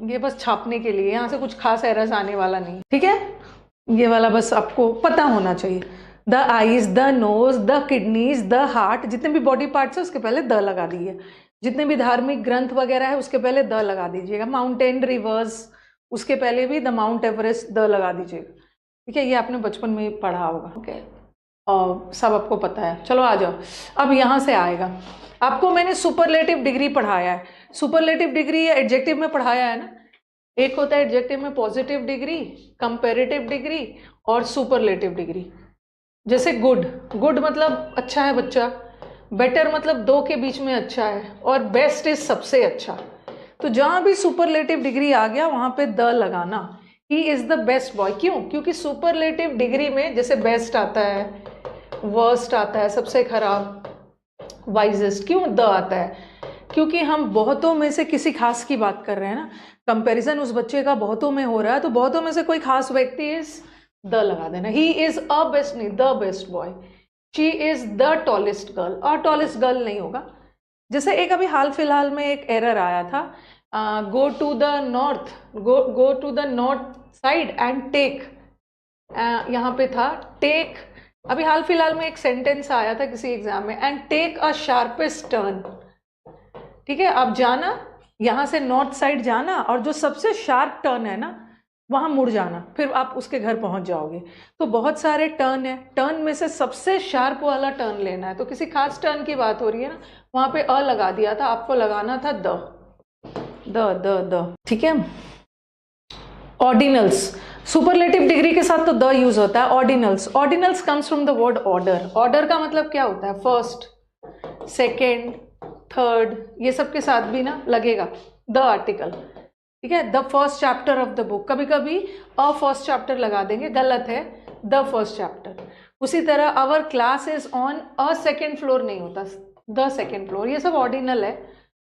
S1: ये बस छापने के लिए, यहाँ से कुछ खास एरर्स आने वाला नहीं, ठीक है, ये वाला बस आपको पता होना चाहिए। The eyes, the nose, the kidneys, the heart, जितने भी बॉडी पार्ट्स है उसके पहले द लगा दीजिए। जितने भी धार्मिक ग्रंथ वगैरह है उसके पहले द लगा दीजिएगा। माउंटेन, रिवर्स, उसके पहले भी द माउंट एवरेस्ट द लगा दीजिएगा, ठीक है, ये आपने बचपन में ही पढ़ा होगा, ओके, और सब आपको पता है। चलो आ जाओ, अब यहाँ से आएगा, आपको मैंने सुपरलेटिव डिग्री पढ़ाया है। सुपरलेटिव डिग्री या एडजेक्टिव में पढ़ाया है ना, एक होता है एडजेक्टिव में पॉजिटिव डिग्री, कंपैरेटिव डिग्री और सुपरलेटिव डिग्री। जैसे गुड, गुड मतलब अच्छा है बच्चा, बेटर मतलब दो के बीच में अच्छा है, और बेस्ट इज सबसे अच्छा। तो जहां भी सुपरलेटिव डिग्री आ गया वहां पे द लगाना, ही इज द बेस्ट बॉय। क्यों? क्योंकि सुपरलेटिव डिग्री में जैसे बेस्ट आता है, वर्स्ट आता है, सबसे खराब, वाइजेस्ट, क्यों द आता है? क्योंकि हम बहुतों में से किसी खास की बात कर रहे हैं ना, कंपैरिजन उस बच्चे का बहुतों में हो रहा है, तो बहुतों में से कोई खास व्यक्ति इज द लगा देना। ही इज अ बेस्ट, नहीं the best boy. She is the tallest girl, और टॉलेस्ट गर्ल नहीं होगा। जैसे एक अभी हाल फिलहाल में एक एरर आया था, go to the north, go to the north side and take, यहाँ पे था टेक। अभी हाल फिलहाल में एक सेंटेंस आया था किसी एग्जाम में, and take a sharpest turn, ठीक है, आप जाना यहाँ से नॉर्थ साइड जाना, और जो सबसे शार्प टर्न है ना वहां मुड़ जाना, फिर आप उसके घर पहुंच जाओगे। तो बहुत सारे टर्न है, टर्न में से सबसे शार्प वाला टर्न लेना है। तो किसी खास टर्न की बात हो रही है ना, वहां पे अ लगा दिया था, आपको लगाना था द, ठीक है। ऑर्डिनल्स, सुपरलेटिव डिग्री के साथ तो द यूज होता है। Ordinals, ordinals comes from the word order. Order का मतलब क्या होता है? फर्स्ट, सेकेंड, थर्ड, ये सब के साथ भी ना लगेगा द आर्टिकल, ठीक है। The first chapter of the book, कभी कभी अ फर्स्ट चैप्टर लगा देंगे, गलत है, द फर्स्ट चैप्टर। उसी तरह our class is on a second floor नहीं होता, द सेकेंड फ्लोर। ये सब ऑर्डिनल है,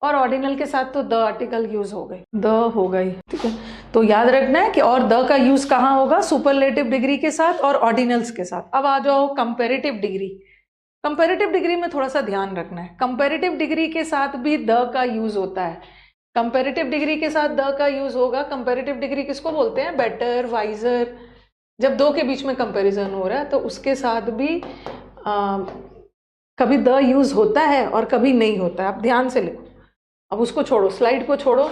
S1: और ऑर्डिनल के साथ तो द आर्टिकल यूज हो गई, द हो गई, ठीक है। तो याद रखना है कि और द का यूज कहाँ होगा? सुपरलेटिव डिग्री के साथ और ऑर्डिनल्स के साथ। अब आ जाओ कंपैरेटिव डिग्री। कंपैरेटिव डिग्री में थोड़ा सा ध्यान रखना है, कंपैरेटिव डिग्री के साथ भी द का यूज होता है। कंपैरेटिव डिग्री के साथ द का यूज होगा। कंपैरेटिव डिग्री किसको बोलते हैं? Better, wiser. जब दो के बीच में कंपैरिजन हो रहा है तो उसके साथ भी कभी द यूज होता है और कभी नहीं होता है। आप ध्यान से लिखो, अब उसको छोड़ो, स्लाइड को छोड़ो।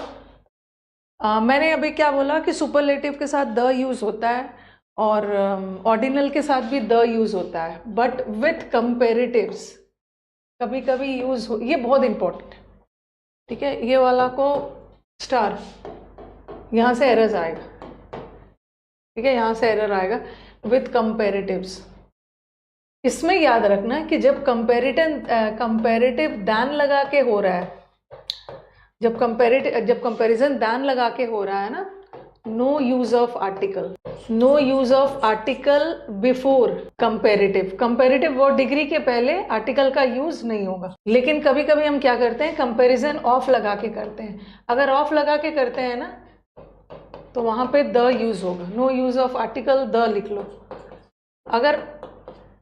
S1: मैंने अभी क्या बोला कि सुपरलेटिव के साथ द यूज होता है और ऑर्डिनल के साथ भी द यूज होता है, बट विथ कंपेरेटिव्स कभी कभी यूज हो। ये बहुत इंपॉर्टेंट है, ठीक है। ये वाला को स्टार, यहाँ से एरर्स आएगा, ठीक है, यहाँ से एरर आएगा विथ कंपेरेटिव्स। इसमें याद रखना कि जब कंपेरेटिव दैन लगा के हो रहा है, जब कंपैरिजन दैन लगा के हो रहा है ना, no use of article, no use of article before comparative. Comparative word degree के पहले आर्टिकल का यूज नहीं होगा। लेकिन कभी कभी हम क्या करते हैं, कंपैरिजन ऑफ लगा के करते हैं। अगर ऑफ लगा के करते हैं ना तो वहां पे द यूज होगा, no use of article, the लिख लो। अगर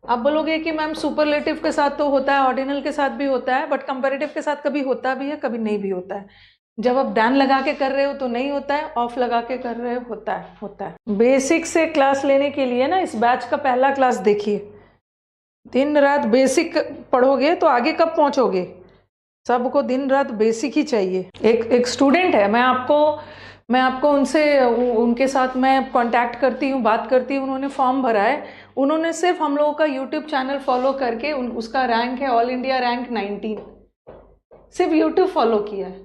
S1: आप बोलोगे कि मैम सुपरलेटिव के साथ तो होता है, ऑर्डिनल के साथ भी होता है, बट कंपैरेटिव के साथ कभी होता भी है, कभी नहीं भी होता है। जब आप दैन लगा के कर रहे हो तो नहीं होता है, ऑफ लगा के कर रहे हो होता है। बेसिक से क्लास लेने के लिए ना इस बैच का पहला क्लास देखिए, दिन रात बेसिक पढ़ोगे तो आगे कब पहुंचोगे? सबको दिन रात बेसिक ही चाहिए। एक स्टूडेंट है, मैं आपको उनके साथ मैं कांटेक्ट करती हूँ, बात करती हूँ। उन्होंने फॉर्म भरा है, उन्होंने सिर्फ हम लोगों का यूट्यूब चैनल फॉलो करके उसका रैंक है ऑल इंडिया रैंक 19। सिर्फ यूट्यूब फॉलो किया है,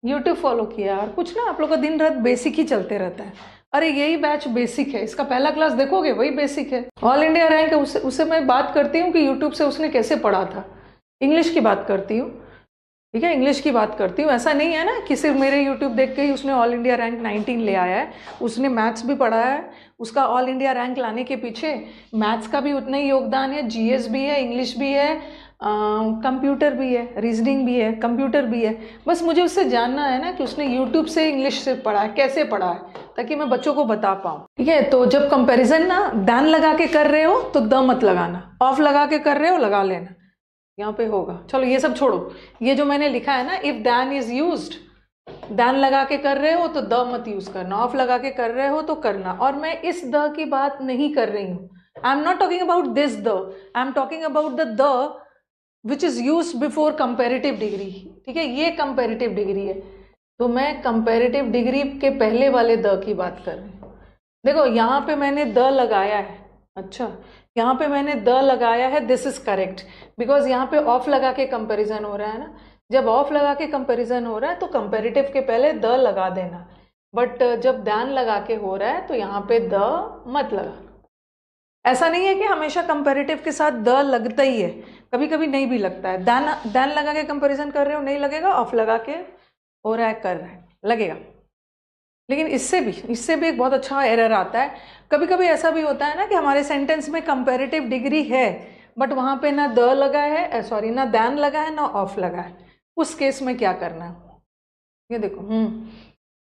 S1: यूट्यूब फॉलो किया। और कुछ ना आप लोग का दिन रात बेसिक ही चलते रहता है। अरे यही बैच बेसिक है, इसका पहला क्लास देखोगे वही बेसिक है, ऑल इंडिया रैंक है। उससे मैं बात करती हूँ कि यूट्यूब से उसने कैसे पढ़ा था। इंग्लिश की बात करती हूँ, ठीक है, इंग्लिश की बात करती हूँ। ऐसा नहीं है ना कि सिर्फ मेरे यूट्यूब देख के ही उसने ऑल इंडिया रैंक 19 ले आया है। उसने मैथ्स भी पढ़ा है, उसका ऑल इंडिया रैंक लाने के पीछे मैथ्स का भी उतना ही योगदान है, जीएस भी है, इंग्लिश भी है, कंप्यूटर भी है, रीजनिंग भी है, कंप्यूटर भी है। बस मुझे उससे जानना है ना कि उसने यूट्यूब से इंग्लिश से पढ़ा है, कैसे पढ़ा है, ताकि मैं बच्चों को बता पाऊँ। ठीक है, तो जब कंपैरिजन ना दैन लगा के कर रहे हो तो द मत लगाना, ऑफ लगा के कर रहे हो लगा लेना, यहाँ पे होगा। चलो ये सब छोड़ो, ये जो मैंने लिखा है ना, if than is used, than लगा के कर रहे हो तो द मत यूज करना, ऑफ लगा के कर रहे हो तो करना। और मैं इस द की बात नहीं कर रही हूँ, आई am not talking about this the, I am talking about the which is use before comparative degree. ठीक है, ये कंपेरेटिव डिग्री है, तो मैं कंपेरेटिव डिग्री के पहले वाले द की बात कर रही हूँ। देखो यहाँ पे मैंने द लगाया है, अच्छा यहाँ पे मैंने द लगाया है, दिस इज करेक्ट, बिकॉज यहाँ पे ऑफ लगा के कंपैरिजन हो रहा है ना। जब ऑफ लगा के कंपैरिजन हो रहा है तो कंपैरेटिव के पहले द लगा देना, बट जब दैन लगा के हो रहा है तो यहाँ पे द मत लगा। ऐसा नहीं है कि हमेशा कंपैरेटिव के साथ द लगता ही है, कभी कभी नहीं भी लगता है। दैन लगा के कंपैरिजन कर रहे हो नहीं लगेगा, ऑफ लगा के हो रहा है कर रहा है लगेगा। लेकिन इससे भी एक बहुत अच्छा एरर आता है। कभी कभी ऐसा भी होता है ना कि हमारे सेंटेंस में कंपैरेटिव डिग्री है बट वहाँ पे ना द लगा है, सॉरी ना दैन लगा है ना ऑफ लगा है। उस केस में क्या करना है, ये देखो,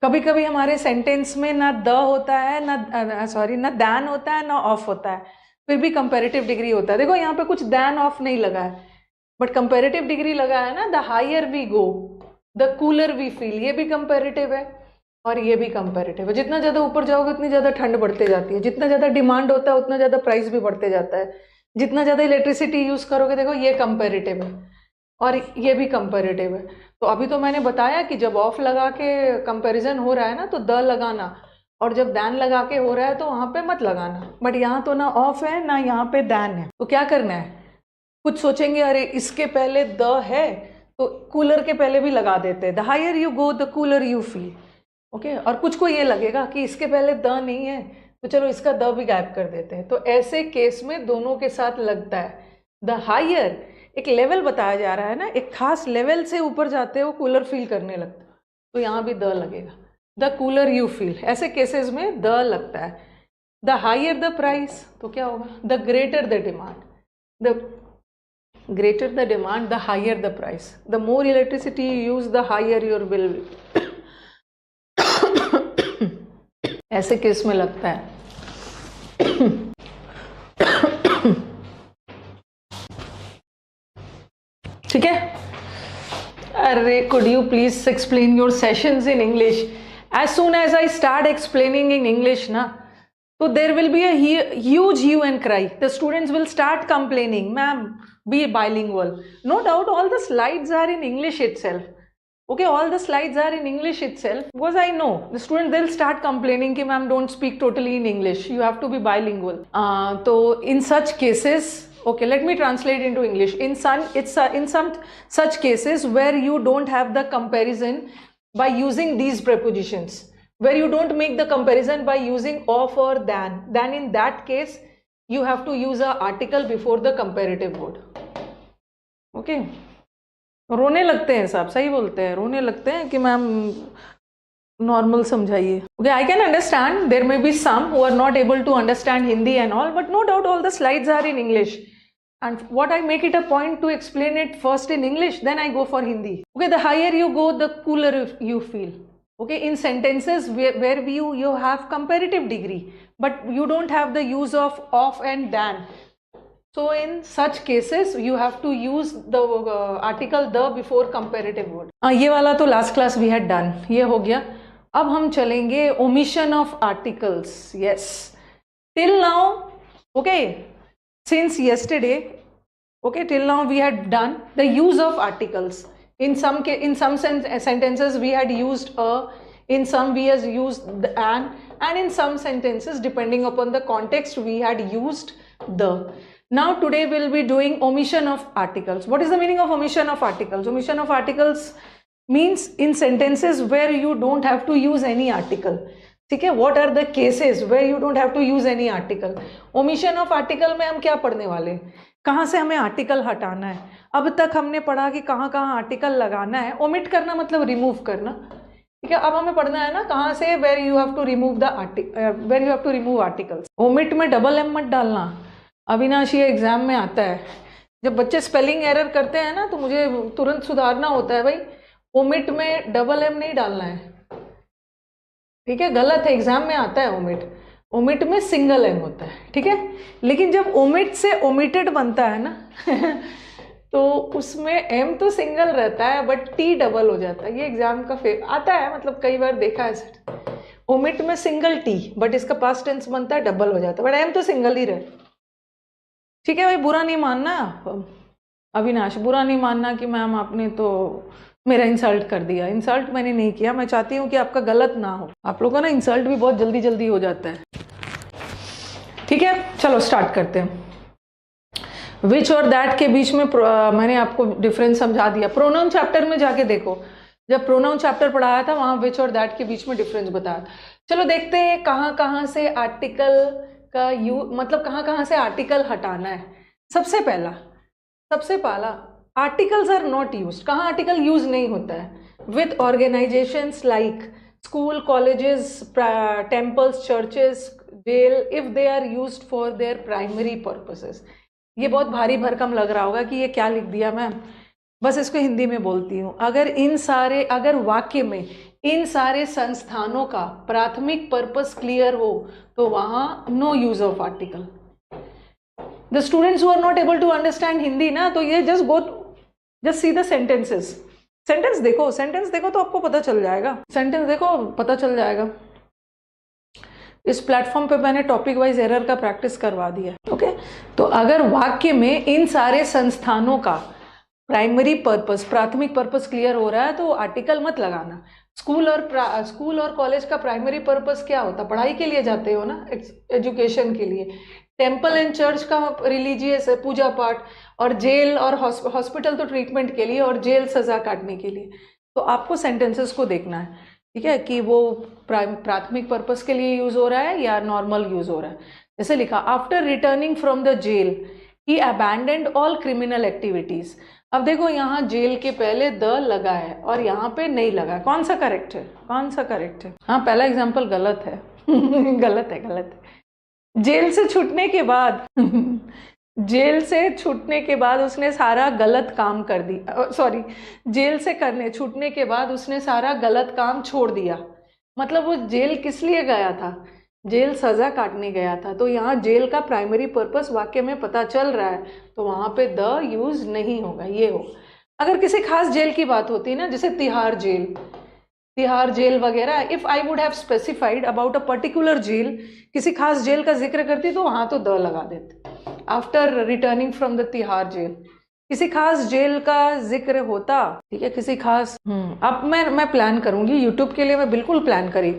S1: कभी कभी हमारे सेंटेंस में ना द होता है, ना दैन होता है, ना ऑफ होता है, फिर भी कंपैरेटिव डिग्री होता है। देखो यहाँ पे कुछ दैन ऑफ नहीं लगा है बट कंपैरेटिव डिग्री लगा है ना। The higher we go the cooler we feel, ये भी कंपैरेटिव है और ये भी कंपैरेटिव है। जितना ज़्यादा ऊपर जाओगे उतनी ज़्यादा ठंड बढ़ते जाती है, जितना ज़्यादा डिमांड होता है उतना ज़्यादा प्राइस भी बढ़ते जाता है, जितना ज़्यादा इलेक्ट्रिसिटी यूज़ करोगे, देखो ये कंपैरेटिव है और ये भी कंपैरेटिव है। तो अभी तो मैंने बताया कि जब ऑफ लगा के कंपैरिजन हो रहा है ना तो द लगाना, और जब दैन लगा के हो रहा है तो वहाँ पे मत लगाना। बट यहाँ तो ना ऑफ है ना यहाँ पे दैन है, तो क्या करना है, कुछ सोचेंगे अरे इसके पहले द है तो कूलर के पहले भी लगा देते हैं, the higher you go the cooler you feel. Okay, और कुछ को ये लगेगा कि इसके पहले द नहीं है तो चलो इसका द भी गायब कर देते हैं। तो ऐसे केस में दोनों के साथ लगता है। द हायर एक लेवल बताया जा रहा है ना, एक खास लेवल से ऊपर जाते हो कूलर फील करने लगता है, तो यहाँ भी द लगेगा, द कूलर यू फील। ऐसे केसेस में द लगता है। द हायर द प्राइस तो क्या होगा, the greater the demand, the greater the demand the higher the price, the more electricity you use the higher your bill. ऐसे case में लगता है। ठीक है, अरे could you please explain your sessions in English? As soon as I start explaining in English ना, so there will be a huge hue and cry. The students will start complaining, ma'am, be bilingual. No doubt all the slides are in English itself. Okay, all the slides are in English itself, because I know the students, they'll start complaining कि ma'am don't speak totally in English, you have to be bilingual. So in such cases, okay, let me translate into English. In some such cases where you don't have the comparison by using these prepositions, where you don't make the comparison by using of or than, then in that case you have to use a article before the comparative word. Okay, रोने लगते हैं साहब, सही बोलते हैं, रोने लगते हैं कि मैम नॉर्मल समझाइए. Okay, I can understand there may be some who are not able to understand Hindi and all, but no doubt all the slides are in English. And what I make it a point to explain it first in English, then I go for Hindi. Okay, the higher you go, the cooler you feel. Okay, in sentences where you have comparative degree, but you don't have the use of and than. So in such cases you have to use the article the before comparative word. ये वाला तो last class we had done, ये हो गया. अब हम चलेंगे omission of articles. Yes, till now, okay, since yesterday, okay, till now we had done the use of articles. In some sentences we had used a, in some we has used the an, and in some sentences, depending upon the context, we had used the. Now today we'll be doing omission of articles. What is the meaning of omission of articles? Omission of articles means in sentences where you don't have to use any article. ठीक है, what are the cases where you don't have to use any article? omission of article में हम क्या पढ़ने वाले, कहाँ से हमें आर्टिकल हटाना है. अब तक हमने पढ़ा कि कहाँ कहाँ आर्टिकल लगाना है. ओमिट करना मतलब रिमूव करना. ठीक है, अब हमें पढ़ना है ना कहाँ से, where you have to remove the where you have to remove articles. Omit में डबल एम मत डालना. अविनाश, ये एग्जाम में आता है, जब बच्चे स्पेलिंग एरर करते हैं ना तो मुझे तुरंत सुधारना होता है. भाई ओमिट में डबल एम नहीं डालना है. ठीक है, गलत है, एग्जाम में आता है ओमिट. ओमिट में सिंगल एम होता है. ठीक है, लेकिन जब ओमिट से ओमिटेड बनता है ना तो उसमें एम तो सिंगल रहता है बट टी डबल हो जाता है. ये एग्जाम का आता है, मतलब कई बार देखा है सर. ओमिट में सिंगल टी बट इसका पास्ट टेंस बनता है, डबल हो जाता है, बट एम तो सिंगल ही रहे. ठीक है भाई, बुरा नहीं मानना अविनाश, बुरा नहीं मानना कि मैम आपने तो मेरा इंसल्ट कर दिया. इंसल्ट मैंने नहीं किया, मैं चाहती हूँ कि आपका गलत ना हो. आप लोगों का ना इंसल्ट भी बहुत जल्दी जल्दी हो जाता है. ठीक है, चलो स्टार्ट करते हैं. विच और दैट के बीच में मैंने आपको डिफरेंस समझा दिया. प्रोनाउन चैप्टर में जाके देखो, जब प्रोनाउन चैप्टर पढ़ाया था वहां विच और दैट के बीच में डिफरेंस बताया था. चलो देखते हैं कहाँ कहाँ से आर्टिकल का मतलब कहाँ कहाँ से आर्टिकल हटाना है. सबसे पहला आर्टिकल्स आर नॉट यूज्ड. कहाँ आर्टिकल यूज नहीं होता है? With organisations like school, colleges, temples, churches, jail, if they are used for their primary purposes. ये बहुत भारी भरकम लग रहा होगा कि ये क्या लिख दिया मैम, बस इसको हिंदी में बोलती हूँ. अगर वाक्य में इन सारे संस्थानों का प्राथमिक पर्पस क्लियर हो तो वहाँ no use of article. The students who are not able to understand Hindi ना, तो ये just see the sentences. Sentence देखो तो आपको पता चल जाएगा. सेंटेंस देखो, पता चल जाएगा. इस प्लेटफॉर्म पे मैंने टॉपिक वाइज एरर का प्रैक्टिस करवा दिया. ओके, तो अगर वाक्य में इन सारे संस्थानों का प्राइमरी पर्पस, प्राथमिक पर्पस क्लियर हो रहा है तो आर्टिकल मत लगाना. स्कूल और कॉलेज का प्राइमरी पर्पस क्या होता है? पढ़ाई के लिए जाते हो ना, एजुकेशन के लिए. टेम्पल एंड चर्च का रिलीजियस है, पूजा पाठ. और जेल और हॉस्पिटल तो ट्रीटमेंट के लिए, और जेल सजा काटने के लिए. तो आपको सेंटेंसेस को देखना है. ठीक है, कि वो प्राथमिक पर्पस के लिए यूज हो रहा है या नॉर्मल यूज हो रहा है. जैसे लिखा, after returning from the jail he abandoned all criminal activities. अब देखो यहाँ जेल के पहले द लगा है और यहाँ पे नहीं लगा. कौन सा करेक्ट है? हाँ, पहला एग्जाम्पल गलत है. गलत है. जेल से छूटने के बाद उसने सारा गलत काम कर दी. सॉरी, जेल से छूटने के बाद उसने सारा गलत काम छोड़ दिया. मतलब वो जेल किस लिए गया था? जेल सजा काटने गया था. तो यहाँ जेल का प्राइमरी पर्पस वाक्य में पता चल रहा है, तो वहाँ पे द यूज नहीं होगा, ये हो. अगर किसी खास जेल की बात होती है ना, जैसे तिहाड़ जेल वगैरह, if I would have specified about a particular jail, किसी खास जेल का जिक्र करती तो वहाँ तो द लगा देते. After returning from the Tihar jail, किसी खास जेल का जिक्र होता. ठीक है, किसी खास. अब मैं प्लान करूंगी यूट्यूब के लिए. मैं बिल्कुल प्लान करी.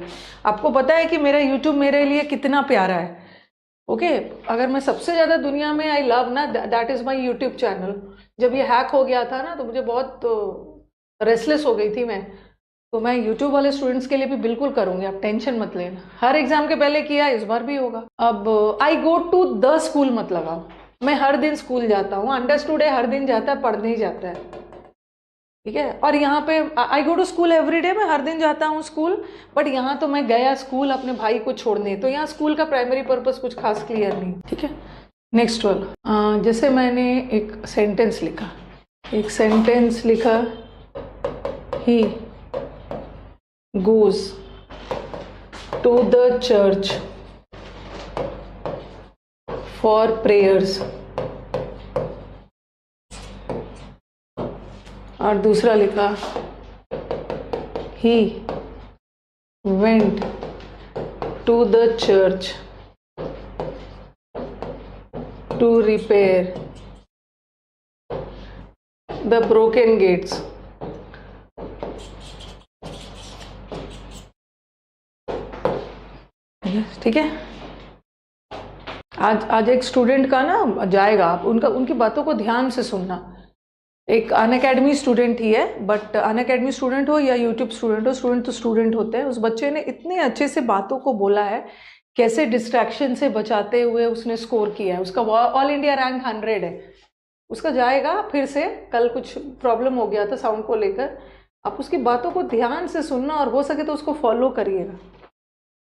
S1: आपको पता है कि मेरा यूट्यूब मेरे लिए कितना प्यारा है. ओके, अगर मैं सबसे ज़्यादा दुनिया में आई लव ना, that is my YouTube channel. जब ये हैक हो गया था ना तो मुझे बहुत रेस्टलेस हो गई थी मैं. तो मैं यूट्यूब वाले स्टूडेंट्स के लिए भी बिल्कुल करूंगी, आप टेंशन मत लेना. हर एग्जाम के पहले किया, इस बार भी होगा. अब आई गो टू द स्कूल मत लगाओ. मैं हर दिन स्कूल जाता हूँ. अंडरस्टूड है, हर दिन जाता है, पढ़ने ही जाता है. ठीक है, और यहाँ पे I go to school every day, मैं हर दिन जाता हूँ स्कूल. बट यहाँ तो मैं गया स्कूल अपने भाई को छोड़ने, तो यहाँ स्कूल का प्राइमरी पर्पस कुछ खास क्लियर नहीं. ठीक है, नेक्स्ट वाला. जैसे मैंने एक सेंटेंस लिखा, ही goes to the church for prayers. और दूसरा लिखा, he went to the church to repair the broken gates. ठीक है, आज एक स्टूडेंट का ना जाएगा, आप उनकी बातों को ध्यान से सुनना। एक अनअकैडमी स्टूडेंट ही है, बट अनअकैडमी स्टूडेंट हो या यूट्यूब स्टूडेंट हो, स्टूडेंट तो स्टूडेंट होते हैं। उस बच्चे ने इतने अच्छे से बातों को बोला है, कैसे डिस्ट्रैक्शन से बचाते हुए उसने स्कोर किया है। उसका ऑल इंडिया रैंक 100 है। उसका जाएगा फिर से, कल कुछ प्रॉब्लम हो गया था साउंड को लेकर। आप उसकी बातों को ध्यान से सुनना और हो सके तो उसको फॉलो करिएगा।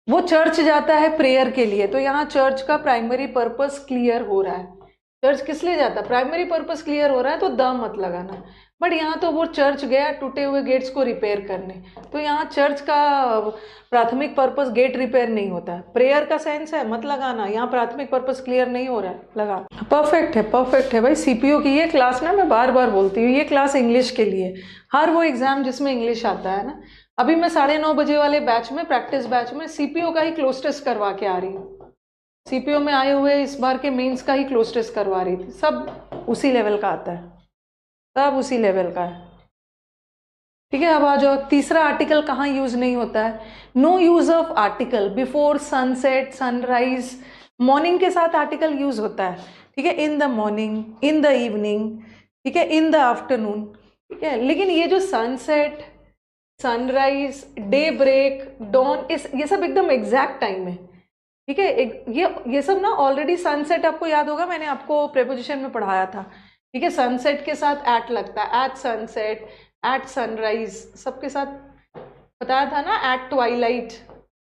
S1: वो चर्च जाता है प्रेयर के लिए, तो यहाँ चर्च का प्राइमरी पर्पस क्लियर हो रहा है। चर्च किस लिए जाता है? प्राइमरी पर्पस क्लियर हो रहा है तो द मत लगाना। बट यहाँ तो वो चर्च गया टूटे हुए गेट्स को रिपेयर करने, तो यहाँ चर्च का प्राथमिक पर्पस गेट रिपेयर नहीं होता है। प्रेयर का सेंस है, मत लगाना। यहाँ प्राथमिक पर्पस क्लियर नहीं हो रहा है, लगा। परफेक्ट है, परफेक्ट है भाई। सीपीओ की ये क्लास ना, मैं बार बार बोलती हूँ, ये क्लास इंग्लिश के लिए। हर वो एग्जाम जिसमें इंग्लिश आता है ना, अभी मैं 9:30 बजे वाले बैच में, प्रैक्टिस बैच में सीपीओ का ही क्लोज टेस्ट करवा के आ रही हूँ। सीपीओ में आए हुए इस बार के मेंस का ही क्लोज टेस्ट करवा रही थी। सब उसी लेवल का आता है, सब उसी लेवल का है। ठीक है, अब आ जाओ। तीसरा आर्टिकल कहाँ यूज नहीं होता है? No use of article before sunset, sunrise. Morning के साथ आर्टिकल यूज होता है, ठीक है, in the morning, in the evening, ठीक है, इन द आफ्टरनून, ठीक है। लेकिन ये जो sunset, sunrise, daybreak, dawn, ये सब एकदम एग्जैक्ट टाइम है, ठीक है। ये सब ना ऑलरेडी सनसेट आपको याद होगा, मैंने आपको प्रेपोजिशन में पढ़ाया था, ठीक है। सनसेट के साथ एट लगता है, एट सनसेट, एट सनराइज, सबके साथ बताया था ना, एट ट्वाइलाइट।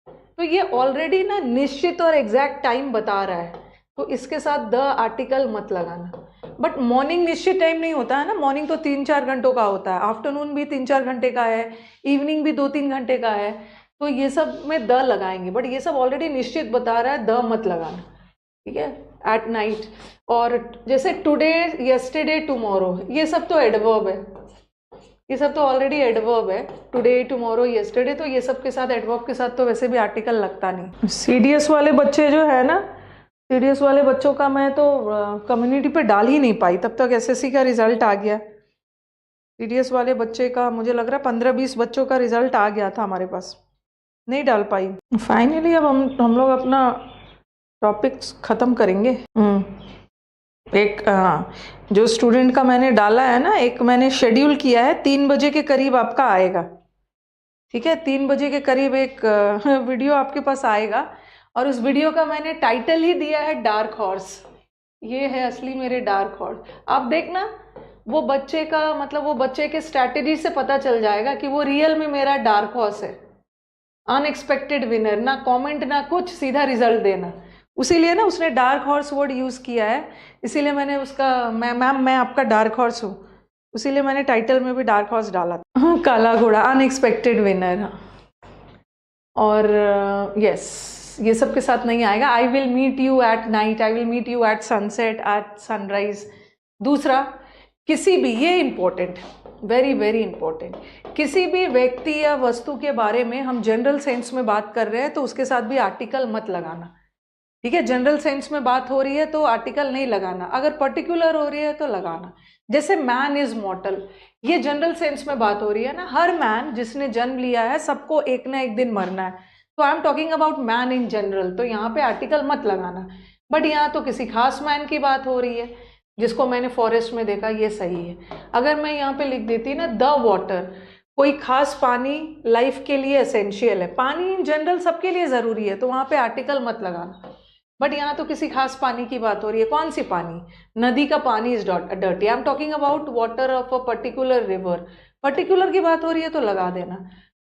S1: तो ये ऑलरेडी ना निश्चित और एग्जैक्ट टाइम बता रहा है, तो इसके साथ द आर्टिकल मत लगाना। बट मॉर्निंग निश्चित टाइम नहीं होता है ना, मॉर्निंग तो 3-4 घंटों का होता है, आफ्टरनून भी 3-4 घंटे का है, इवनिंग भी 2-3 घंटे का है, तो ये सब में द लगाएंगे। बट ये सब ऑलरेडी निश्चित बता रहा है, द मत लगाना, ठीक है। एट नाइट, और जैसे टुडे, यस्टरडे, टुमारो, ये सब तो एडवर्ब है, ये सब तो ऑलरेडी एडवर्ब है। टुडे, टुमारो, यस्टरडे, तो ये सब के साथ, एडवर्ब के साथ तो वैसे भी आर्टिकल लगता नहीं। सीडीएस वाले बच्चे जो है ना, सीडीएस वाले बच्चों का मैं तो कम्युनिटी पे डाल ही नहीं पाई, तब तक एसएससी का रिजल्ट आ गया। सीडीएस वाले बच्चे का मुझे लग रहा है 15-20 बच्चों का रिजल्ट आ गया था हमारे पास, नहीं डाल पाई। फाइनली अब हम लोग अपना टॉपिक्स ख़त्म करेंगे। एक जो स्टूडेंट का मैंने डाला है ना, एक मैंने शेड्यूल किया है, 3 बजे के करीब आपका आएगा, ठीक है। 3 बजे के करीब एक वीडियो आपके पास आएगा, और उस वीडियो का मैंने टाइटल ही दिया है डार्क हॉर्स। ये है असली मेरे डार्क हॉर्स। आप देखना, वो बच्चे का मतलब, वो बच्चे के स्ट्रैटेजी से पता चल जाएगा कि वो रियल में मेरा डार्क हॉर्स है। अनएक्सपेक्टेड विनर, ना कमेंट ना कुछ, सीधा रिजल्ट देना। उसीलिए ना उसने डार्क हॉर्स वर्ड यूज किया है, इसीलिए मैंने उसका, मैम मैं आपका डार्क हॉर्स हूँ, उसीलिए मैंने टाइटल में भी डार्क हॉर्स डाला था। हाँ, काला घोड़ा, अनएक्सपेक्टेड विनर। और यस, ये सब के साथ नहीं आएगा। I will meet you at night, I will meet you at sunset, at sunrise. दूसरा, किसी भी, ये इंपॉर्टेंट, वेरी वेरी इंपॉर्टेंट, किसी भी व्यक्ति या वस्तु के बारे में हम जनरल सेंस में बात कर रहे हैं तो उसके साथ भी आर्टिकल मत लगाना, ठीक है। जनरल सेंस में बात हो रही है तो आर्टिकल नहीं लगाना, अगर पर्टिकुलर हो रही है तो लगाना। जैसे मैन इज मॉर्टल, ये जनरल सेंस में बात हो रही है ना, हर मैन जिसने जन्म लिया है सबको एक ना एक दिन मरना है, तो I am talking about man in general, तो यहाँ पे आर्टिकल मत लगाना। बट यहाँ तो किसी खास मैन की बात हो रही है, जिसको मैंने फॉरेस्ट में देखा, ये सही है। अगर मैं यहाँ पे लिख देती ना द वाटर, कोई खास पानी लाइफ के लिए एसेंशियल है, पानी इन जनरल सबके लिए ज़रूरी है, तो वहाँ पे आर्टिकल मत लगाना। बट यहाँ तो किसी खास पानी की बात हो रही है, कौन सी पानी? नदी का पानी is dirty, I am talking about water of a particular river, particular की बात हो रही है तो लगा देना।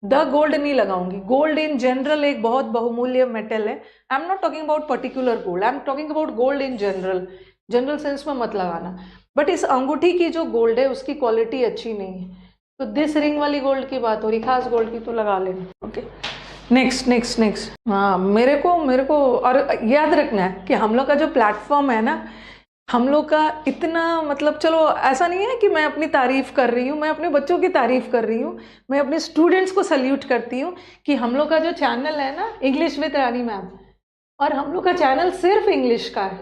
S1: द गोल्ड नहीं लगाऊंगी, गोल्ड इन जनरल एक बहुत बहुमूल्य मेटल है, आई am not talking about particular gold, I am talking about gold in general, general sense में मत लगाना। बट इस अंगूठी की जो गोल्ड है उसकी क्वालिटी अच्छी नहीं है, तो दिस रिंग वाली गोल्ड की बात हो रही, खास गोल्ड की, तो लगा लेना। Okay, next. हाँ, मेरे को और याद रखना है कि हम लोग का जो प्लेटफॉर्म है ना, हम लोग का इतना मतलब, चलो ऐसा नहीं है कि मैं अपनी तारीफ कर रही हूँ, मैं अपने बच्चों की तारीफ कर रही हूँ, मैं अपने स्टूडेंट्स को सल्यूट करती हूँ कि हम लोग का जो चैनल है ना, इंग्लिश विद रानी मैम, और हम लोग का चैनल सिर्फ इंग्लिश का है,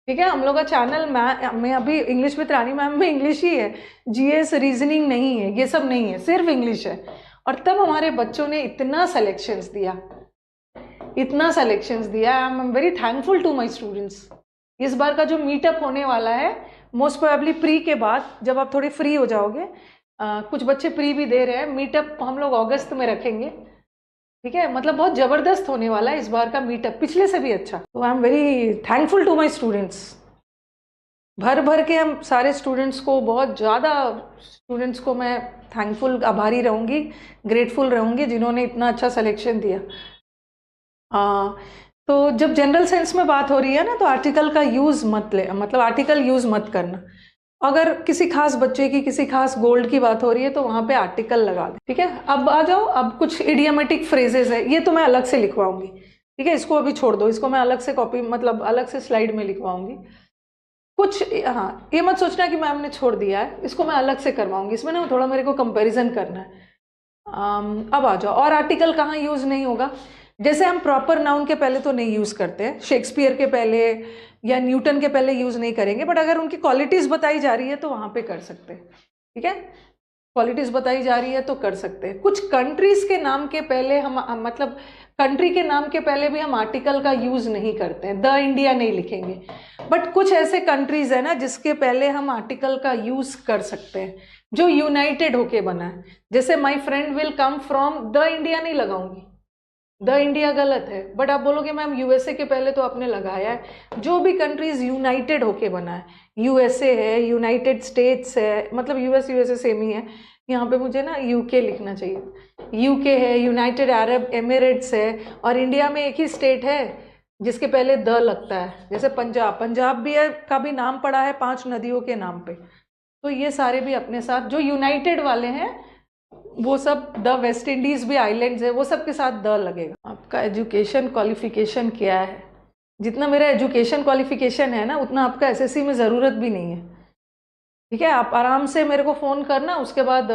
S1: ठीक है, हम लोग का चैनल मैं अभी इंग्लिश विद रानी मैम में इंग्लिश ही है, जीएस रीजनिंग नहीं है, ये सब नहीं है, सिर्फ इंग्लिश है। और तब हमारे बच्चों ने इतना सिलेक्शंस दिया, इतना सिलेक्शंस दिया। I am very thankful to my students. इस बार का जो मीटअप होने वाला है मोस्ट प्रोबेबली प्री के बाद, जब आप थोड़े फ्री हो जाओगे, कुछ बच्चे प्री भी दे रहे हैं, मीटअप हम लोग अगस्त में रखेंगे। ठीक है, मतलब बहुत ज़बरदस्त होने वाला है इस बार का मीटअप, पिछले से भी अच्छा। तो I am very thankful to my students. भर भर के हम सारे स्टूडेंट्स को, बहुत ज़्यादा स्टूडेंट्स को मैं थैंकफुल, आभारी रहूँगी, ग्रेटफुल रहूँगी जिन्होंने इतना अच्छा सिलेक्शन दिया। तो जब जनरल सेंस में बात हो रही है ना, तो आर्टिकल का यूज़ मत ले, मतलब आर्टिकल यूज़ मत करना। अगर किसी खास बच्चे की, किसी खास गोल्ड की बात हो रही है तो वहाँ पे आर्टिकल लगा दें। ठीक है, अब आ जाओ, अब कुछ इडियमेटिक फ्रेजेस है, ये तो मैं अलग से लिखवाऊंगी। ठीक है, इसको अभी छोड़ दो, इसको मैं अलग से कॉपी, मतलब अलग से स्लाइड में लिखवाऊंगी। कुछ, हाँ, ये मत सोचना कि मैम ने छोड़ दिया है, इसको मैं अलग से करवाऊंगी। इसमें ना थोड़ा मेरे को कंपेरिजन करना है। अब आ जाओ, और आर्टिकल कहाँ यूज़ नहीं होगा? जैसे हम प्रॉपर नाउन के पहले तो नहीं यूज़ करते हैं, शेक्सपियर के पहले या न्यूटन के पहले यूज़ नहीं करेंगे, बट अगर उनकी क्वालिटीज़ बताई जा रही है तो वहाँ पे कर सकते हैं। ठीक है, क्वालिटीज़ बताई जा रही है तो कर सकते हैं। कुछ कंट्रीज़ के नाम के पहले हम मतलब कंट्री के नाम के पहले भी हम आर्टिकल का यूज़ नहीं करते हैं, द इंडिया नहीं लिखेंगे। बट कुछ ऐसे कंट्रीज़ है ना जिसके पहले हम आर्टिकल का यूज़ कर सकते हैं, जो यूनाइटेड होके बना है। जैसे my friend will come from, the India नहीं लगाऊंगी, द इंडिया गलत है। बट आप बोलोगे मैम यूएसए के पहले तो आपने लगाया है। जो भी कंट्रीज यूनाइटेड होके बना है, यूएसए है, यूनाइटेड स्टेट्स है, मतलब यूएसए सेम ही है। यहाँ पे मुझे ना यूके लिखना चाहिए, यूके है, यूनाइटेड अरब एमिरेट्स है, और इंडिया में एक ही स्टेट है जिसके पहले द लगता है, जैसे पंजाब भी है, का भी नाम पड़ा है 5 नदियों के नाम पे। तो ये सारे भी अपने साथ जो यूनाइटेड वाले हैं, वो सब, द वेस्ट इंडीज भी आइलैंड्स है, वो सब के साथ द लगेगा। आपका एजुकेशन क्वालिफिकेशन क्या है? जितना मेरा एजुकेशन क्वालिफिकेशन है ना, उतना आपका एसएससी में ज़रूरत भी नहीं है। ठीक है, आप आराम से मेरे को फ़ोन करना, उसके बाद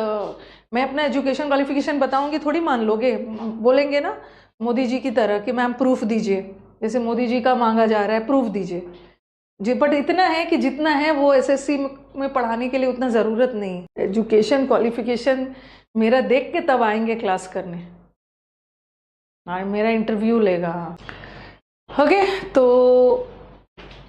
S1: मैं अपना एजुकेशन क्वालिफिकेशन बताऊंगी, थोड़ी मान लोगे। बोलेंगे ना मोदी जी की तरह कि मैम प्रूफ दीजिए, जैसे मोदी जी का मांगा जा रहा है, प्रूफ दीजिए जी। बट इतना है कि जितना है वो एसएससी में पढ़ाने के लिए उतना ज़रूरत नहीं है। एजुकेशन क्वालिफिकेशन मेरा देख के तब आएंगे क्लास करने, हाँ, मेरा इंटरव्यू लेगा। ओके, तो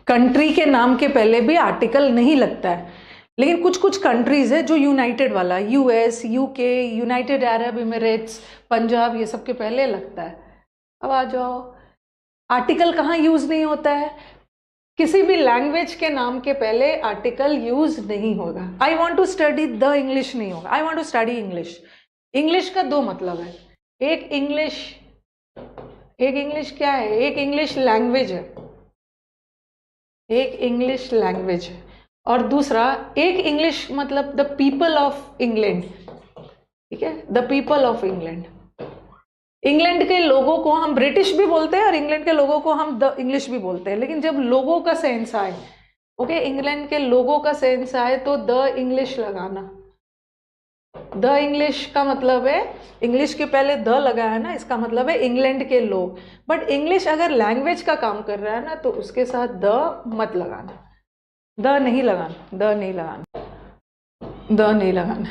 S1: कंट्री के नाम के पहले भी आर्टिकल नहीं लगता है, लेकिन कुछ कुछ कंट्रीज है जो यूनाइटेड वाला, US, UK, United Arab Emirates, Punjab, ये सब के पहले लगता है। अब आ जाओ, आर्टिकल कहाँ यूज नहीं होता है? किसी भी लैंग्वेज के नाम के पहले आर्टिकल यूज नहीं होगा। I want to study the English नहीं होगा, I want to study English. English का 2 मतलब है, एक इंग्लिश क्या है? एक इंग्लिश लैंग्वेज है, एक इंग्लिश लैंग्वेज है, और दूसरा एक इंग्लिश मतलब द पीपल ऑफ इंग्लैंड। ठीक है, the people of England. England के लोगों को हम ब्रिटिश भी बोलते हैं और इंग्लैंड के लोगों को हम द इंग्लिश भी बोलते हैं, लेकिन जब लोगों का सेंस आए, ओके, इंग्लैंड के लोगों का सेंस आए तो द इंग्लिश लगाना। द इंग्लिश का मतलब है, इंग्लिश के पहले द लगा है ना, इसका मतलब है इंग्लैंड के लोग। बट इंग्लिश अगर लैंग्वेज का काम कर रहा है ना, तो उसके साथ द मत लगाना, द नहीं लगाना, द नहीं लगाना, द नहीं लगाना।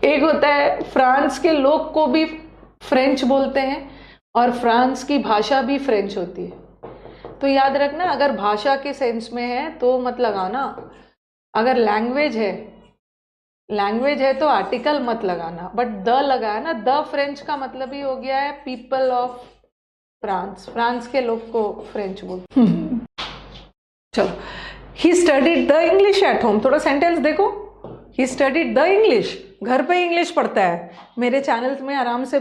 S1: एक होता है, फ्रांस के लोग को भी फ्रेंच बोलते हैं और फ्रांस की भाषा भी फ्रेंच होती है। तो याद रखना, अगर भाषा के सेंस में है तो मत लगाना, अगर लैंग्वेज है तो आर्टिकल मत लगाना। बट द लगा है ना, द फ्रेंच का मतलब ही हो गया है पीपल ऑफ फ्रांस, फ्रांस के लोग को फ्रेंच बोलते। चलो, he studied the English at home. थोड़ा सेंटेंस देखो, ही स्टडीड द इंग्लिश, घर पे इंग्लिश पढ़ता है। मेरे चैनल में आराम से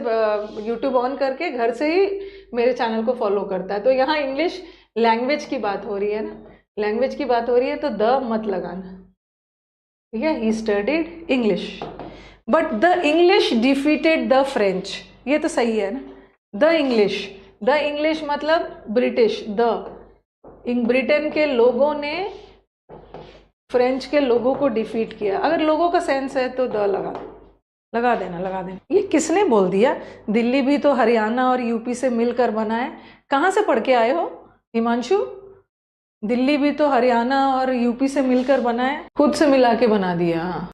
S1: यूट्यूब ऑन करके घर से ही मेरे चैनल को फॉलो करता है। तो यहाँ इंग्लिश लैंग्वेज की बात हो रही है ना, लैंग्वेज की बात हो रही है तो द मत लगाना। ठीक है, he studied English, but the English defeated the French, ये तो सही है ना। द इंग्लिश मतलब ब्रिटिश, ब्रिटेन के लोगों ने फ्रेंच के लोगों को डिफीट किया। अगर लोगों का सेंस है तो द लगा देना। ये किसने बोल दिया? दिल्ली भी तो हरियाणा और यूपी से मिलकर बना है। कहाँ से पढ़ के आए हो? हिमांशु, दिल्ली भी तो हरियाणा और यूपी से मिलकर बना है, खुद से मिला के बना दिया। हाँ,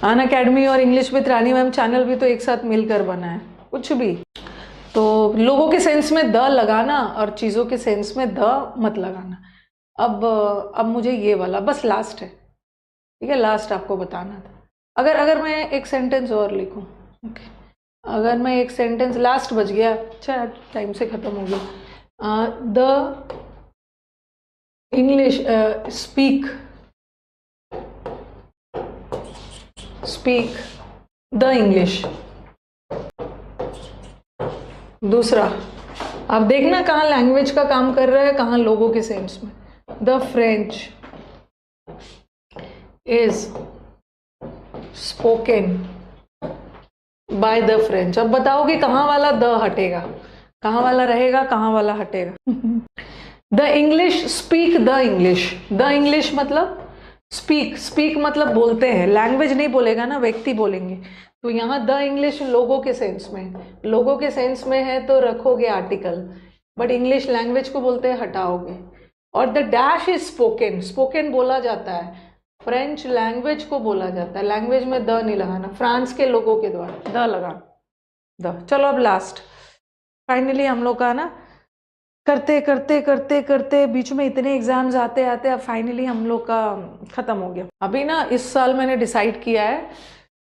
S1: अनअकैडमी और English with Rani ma'am channel भी तो एक साथ मिलकर बना है। कुछ भी तो लोगों के सेंस में द लगाना और चीज़ों के सेंस में द मत लगाना। अब मुझे ये वाला बस लास्ट है, ठीक है, लास्ट आपको बताना था। अगर मैं एक सेंटेंस और लिखूं, ओके, अगर मैं एक सेंटेंस, लास्ट बच गया, अच्छा टाइम से ख़त्म हो गया। The English speak the English. दूसरा, आप देखना कहाँ लैंग्वेज का काम कर रहा है, कहाँ लोगों के सेंस में। The French is spoken by the French. अब बताओ कि कहाँ वाला द हटेगा, कहाँ वाला रहेगा, कहाँ वाला हटेगा। The English speak the English. The English मतलब स्पीक मतलब बोलते हैं, लैंग्वेज नहीं बोलेगा ना, व्यक्ति बोलेंगे। तो यहाँ द इंग्लिश लोगों के सेंस में, लोगों के सेंस में है तो रखोगे आर्टिकल, बट इंग्लिश लैंग्वेज को बोलते हैं, हटाओगे। और द डैश इज स्पोकन बोला जाता है, फ्रेंच लैंग्वेज को बोला जाता है, लैंग्वेज में द नहीं लगाना, फ्रांस के लोगों के द्वारा द लगाना, द। चलो अब लास्ट, फाइनली हम लोग का ना करते करते करते करते बीच में इतने एग्जाम्स आते आते अब फाइनली हम लोग का ख़त्म हो गया। अभी ना इस साल मैंने डिसाइड किया है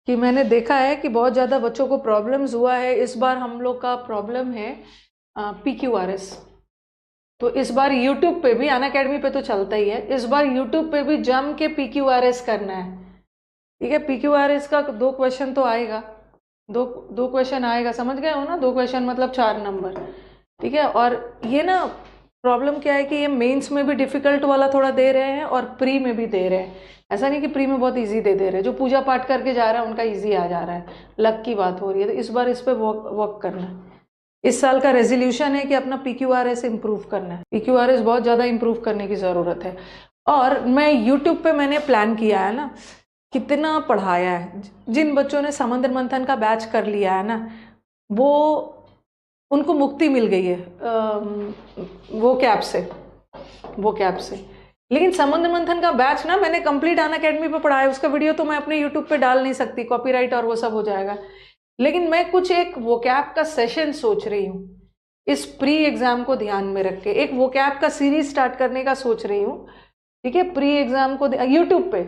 S1: कि मैंने देखा है कि बहुत ज़्यादा बच्चों को प्रॉब्लम्स हुआ है। इस बार हम लोग का प्रॉब्लम है PQRS। तो इस बार यूट्यूब पे भी, अनअकैडमी पे तो चलता ही है, इस बार यूट्यूब पे भी जम के PQRS करना है, ठीक है। PQRS का 2 क्वेश्चन तो आएगा, दो क्वेश्चन आएगा, समझ गए हो ना, 2 क्वेश्चन मतलब 4 नंबर, ठीक है। और ये ना प्रॉब्लम क्या है कि ये मेंस में भी डिफिकल्ट वाला थोड़ा दे रहे हैं और प्री में भी दे रहे हैं। ऐसा नहीं कि प्री में बहुत इजी दे रहे हैं, जो पूजा पाठ करके जा रहा है उनका इजी आ जा रहा है, लक की बात हो रही है। तो इस बार इस पर वर्क करना है। इस साल का रेजोल्यूशन है कि अपना PQRS इम्प्रूव करना है। PQRS बहुत ज़्यादा इम्प्रूव करने की ज़रूरत है। और मैं यूट्यूब पे मैंने प्लान किया है ना, कितना पढ़ाया है। जिन बच्चों ने समुद्र मंथन का बैच कर लिया है ना, वो उनको मुक्ति मिल गई है वो कैब से। लेकिन समुद्र मंथन का बैच ना मैंने कंप्लीट अनअकैडमी पे पढ़ाया, उसका वीडियो तो मैं अपने यूट्यूब पे डाल नहीं सकती, कॉपीराइट और वो सब हो जाएगा। लेकिन मैं कुछ एक वोकैब का सेशन सोच रही हूँ, इस प्री एग्जाम को ध्यान में रख के एक वोकैब का सीरीज स्टार्ट करने का सोच रही हूँ, ठीक है। प्री एग्जाम को यूट्यूब पे,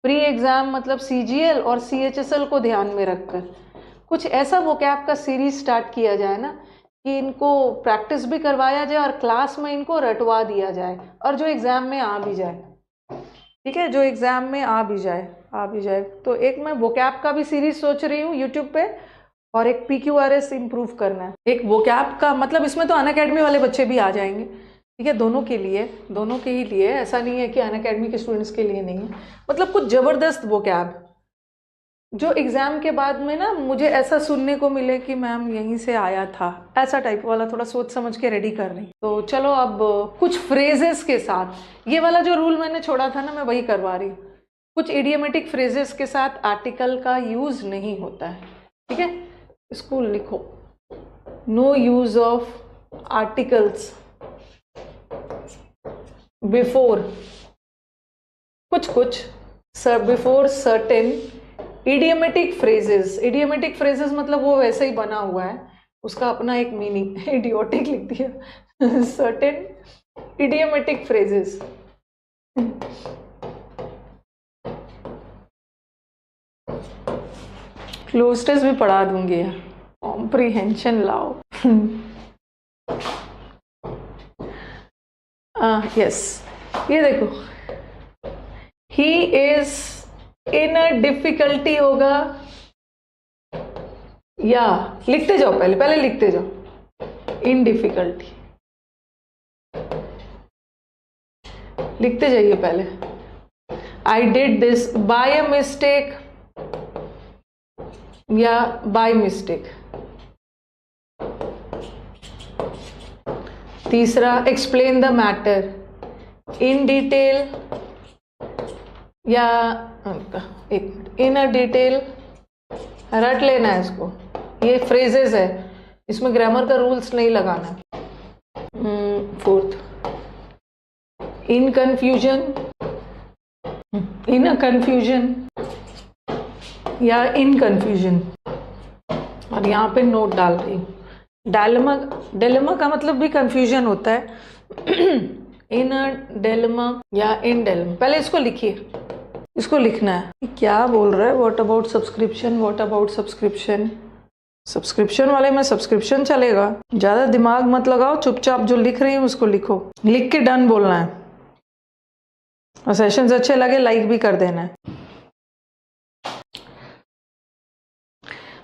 S1: प्री एग्जाम मतलब CGL और CHSL को ध्यान में रखकर कुछ ऐसा वोकैब का सीरीज स्टार्ट किया जाए ना कि इनको प्रैक्टिस भी करवाया जाए और क्लास में इनको रटवा दिया जाए, और जो एग्ज़ाम में आ भी जाए, ठीक है, जो एग्ज़ाम में आ भी जाए। तो एक मैं वोकैब का भी सीरीज सोच रही हूँ यूट्यूब पे, और एक PQRS इम्प्रूव करना है। एक वोकैब का मतलब इसमें तो अनअकैडमी वाले बच्चे भी आ जाएंगे, ठीक है, दोनों के ही लिए, ऐसा नहीं है कि अनअकैडमी के स्टूडेंट्स के लिए नहीं है। मतलब कुछ ज़बरदस्त वोकैब जो एग्ज़ाम के बाद में ना मुझे ऐसा सुनने को मिले कि मैम यहीं से आया था, ऐसा टाइप वाला थोड़ा सोच समझ के रेडी कर रही। तो चलो अब कुछ फ्रेजेस के साथ, ये वाला जो रूल मैंने छोड़ा था ना मैं वही करवा रही हूँ। कुछ इडियोमेटिक फ्रेजेस के साथ आर्टिकल का यूज़ नहीं होता है, ठीक है। इसको लिखो, no use of articles before before certain idiomatic phrases मतलब वो वैसे ही बना हुआ है, उसका अपना एक मीनिंग, इडियोटिक लिख दिया। Certain idiomatic phrases, cloze test भी पढ़ा दूंगी, कॉम्प्रिहेंशन लाओ। यस, ये देखो, ही इज इन अ डिफिकल्टी होगा, या लिखते जाओ, पहले लिखते जाओ, इन डिफिकल्टी लिखते जाइए पहले। I did this by a mistake या बाय मिस्टेक। तीसरा, explain the matter in detail या इन अ डिटेल, रट लेना है इसको, ये फ्रेजेस है, इसमें ग्रामर का रूल्स नहीं लगाना। Fourth, in confusion, in a confusion या इन कन्फ्यूजन, और यहाँ पे नोट डाल रही हूँ। डायलेमा, डिलेमा का मतलब भी कन्फ्यूजन होता है। इन अ डिलेमा या इन डिलेमा, पहले इसको लिखिए, इसको लिखना है क्या बोल रहा है। What about subscription, what about subscription, subscription वाले में सब्सक्रिप्शन चलेगा, ज़्यादा दिमाग मत लगाओ, चुपचाप जो लिख रही हूँ उसको लिखो, लिख के डन बोलना है, और सेशंस अच्छे लगे लाइक भी कर देना है।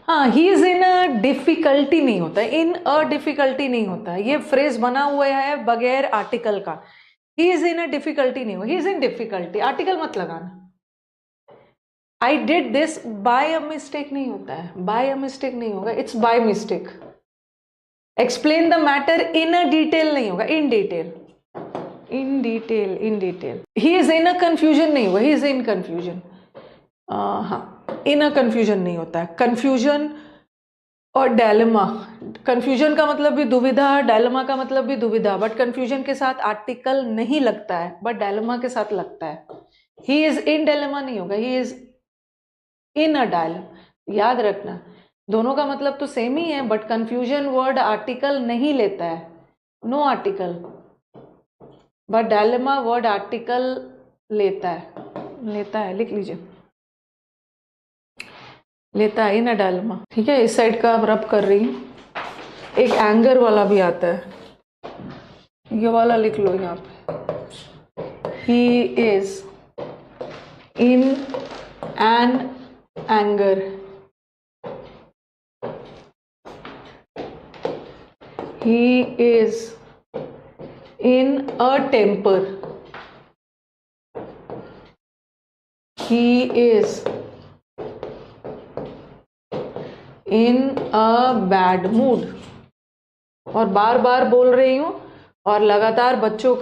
S1: हाँ, ही इज इन अ डिफिकल्टी नहीं होता है, इन अ डिफिकल्टी नहीं होता है, ये फ्रेज बना हुआ है बगैर आर्टिकल का। ही इज इन अ डिफिकल्टी नहीं हो, ही इज इन डिफिकल्टी, आर्टिकल मत लगाना। I did this by a mistake नहीं होता है, बाय अ मिस्टेक नहीं होगा, it's by mistake. Explain the matter in a detail नहीं होगा, in detail, in detail, in detail. He is in a confusion नहीं होगा, ही इज इन कंफ्यूजन। हाँ, इन अ कंफ्यूजन नहीं होता है। कंफ्यूजन और डायलेमा, कंफ्यूजन का मतलब भी दुविधा, डायलेमा का मतलब भी दुविधा, बट कंफ्यूजन के साथ आर्टिकल नहीं लगता है, बट डायलेमा के साथ लगता है। ही इज इन डायलेमा नहीं होगा, he is in a dilemma. याद रखना, दोनों का मतलब तो सेम ही है, बट कंफ्यूजन वर्ड आर्टिकल नहीं लेता है, no article, but dilemma word article लेता है, लिख लीजिए, लेता है इन अ डायलेमा। ठीक है, इस साइड का अब रब कर रही हूँ। एक एंगर वाला भी आता है, ये वाला लिख लो यहाँ पे। He is in an anger, he is in a temper, he is in a bad mood. और बार बार बोल रही हूँ, और लगातार बच्चों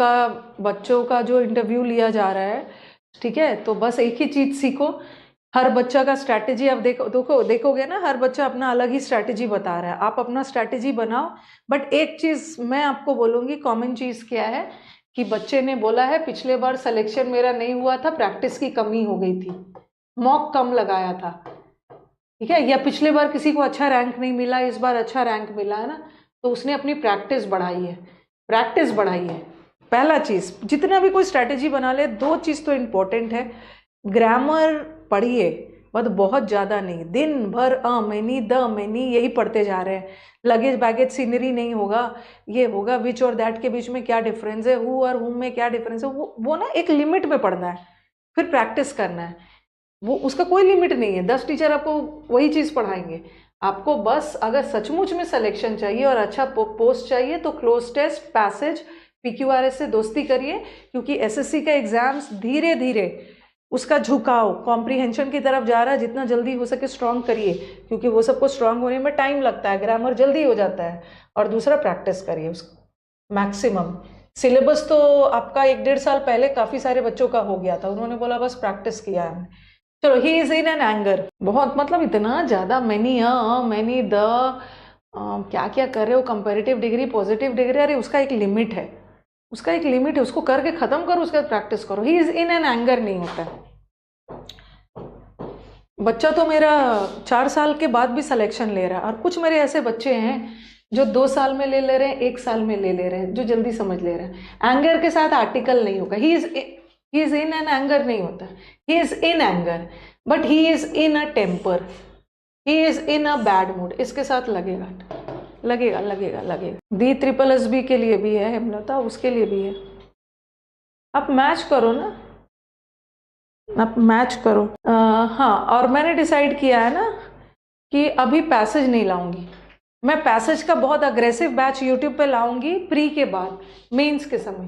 S1: का जो इंटरव्यू लिया जा रहा है, ठीक है, तो बस एक ही चीज सीखो। हर बच्चा का स्ट्रैटेजी आप देखोगे ना, हर बच्चा अपना अलग ही स्ट्रैटेजी बता रहा है, आप अपना स्ट्रैटेजी बनाओ। बट एक चीज मैं आपको बोलूंगी, कॉमन चीज क्या है कि बच्चे ने बोला है पिछले बार सिलेक्शन मेरा नहीं हुआ था, प्रैक्टिस की कमी हो गई थी, मॉक कम लगाया था, ठीक है, या पिछले बार किसी को अच्छा रैंक नहीं मिला, इस बार अच्छा रैंक मिला है ना, तो उसने अपनी प्रैक्टिस बढ़ाई है, प्रैक्टिस बढ़ाई है। पहला चीज, जितना भी कोई स्ट्रैटेजी बना ले, दो चीज तो इम्पोर्टेंट है, ग्रामर पढ़िए, बट बहुत ज़्यादा नहीं, दिन भर अ मैनी द मैनी यही पढ़ते जा रहे हैं, लगेज बैगेज सीनरी नहीं होगा, ये होगा विच और दैट के बीच में क्या डिफरेंस है, हु और हुम में क्या डिफरेंस है, वो ना एक लिमिट में पढ़ना है, फिर प्रैक्टिस करना है, वो उसका कोई लिमिट नहीं है। 10 टीचर आपको वही चीज़ पढ़ाएंगे, आपको बस अगर सचमुच में सिलेक्शन चाहिए और अच्छा पोस्ट चाहिए तो क्लोज टेस्ट, पैसेज, PQRS से दोस्ती करिए, क्योंकि SSC का एग्जाम्स धीरे धीरे उसका झुकाव कॉम्प्रीहेंशन की तरफ जा रहा है, जितना जल्दी हो सके स्ट्रांग करिए, क्योंकि वो सबको स्ट्रांग होने में टाइम लगता है, ग्रामर जल्दी हो जाता है। और दूसरा, प्रैक्टिस करिए उसको मैक्सिमम। सिलेबस तो आपका 1-1.5 साल पहले काफ़ी सारे बच्चों का हो गया था, उन्होंने बोला बस प्रैक्टिस किया है। चलो, ही इज इन एन एंगर, बहुत मतलब इतना ज़्यादा मैनी द क्या क्या कर रहे हो, कंपेरेटिव डिग्री, पॉजिटिव डिग्री, अरे उसका एक लिमिट है, उसका एक लिमिट है, उसको करके खत्म करो, उसके बाद प्रैक्टिस करो। ही इज इन एन एंगर नहीं होता है। बच्चा तो मेरा 4 साल के बाद भी सिलेक्शन ले रहा है, और कुछ मेरे ऐसे बच्चे हैं जो 2 साल में ले रहे हैं, 1 साल में ले रहे हैं, जो जल्दी समझ ले रहे हैं। एंगर के साथ आर्टिकल नहीं होगा, he is in an anger नहीं होता, he is in anger, but he is in a temper, he is in a bad mood, इसके साथ लगेगा लगेगा लगेगा लगेगा। DSSB के लिए भी है हेमलता, उसके लिए भी है। आप मैच करो ना, आप मैच करो। हाँ, और मैंने डिसाइड किया है ना कि अभी पैसेज नहीं लाऊंगी मैं, पैसेज का बहुत अग्रेसिव बैच यूट्यूब पे लाऊंगी प्री के बाद, मेंस के समय,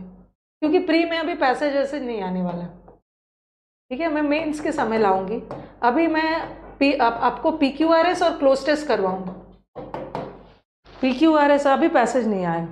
S1: क्योंकि प्री में अभी पैसेज ऐसे नहीं आने वाला, ठीक है, मैं मेंस के समय लाऊंगी। अभी मैं आपको PQRS और क्लोज टेस्ट करवाऊंगा, PQRS, अभी पैसेज नहीं आए।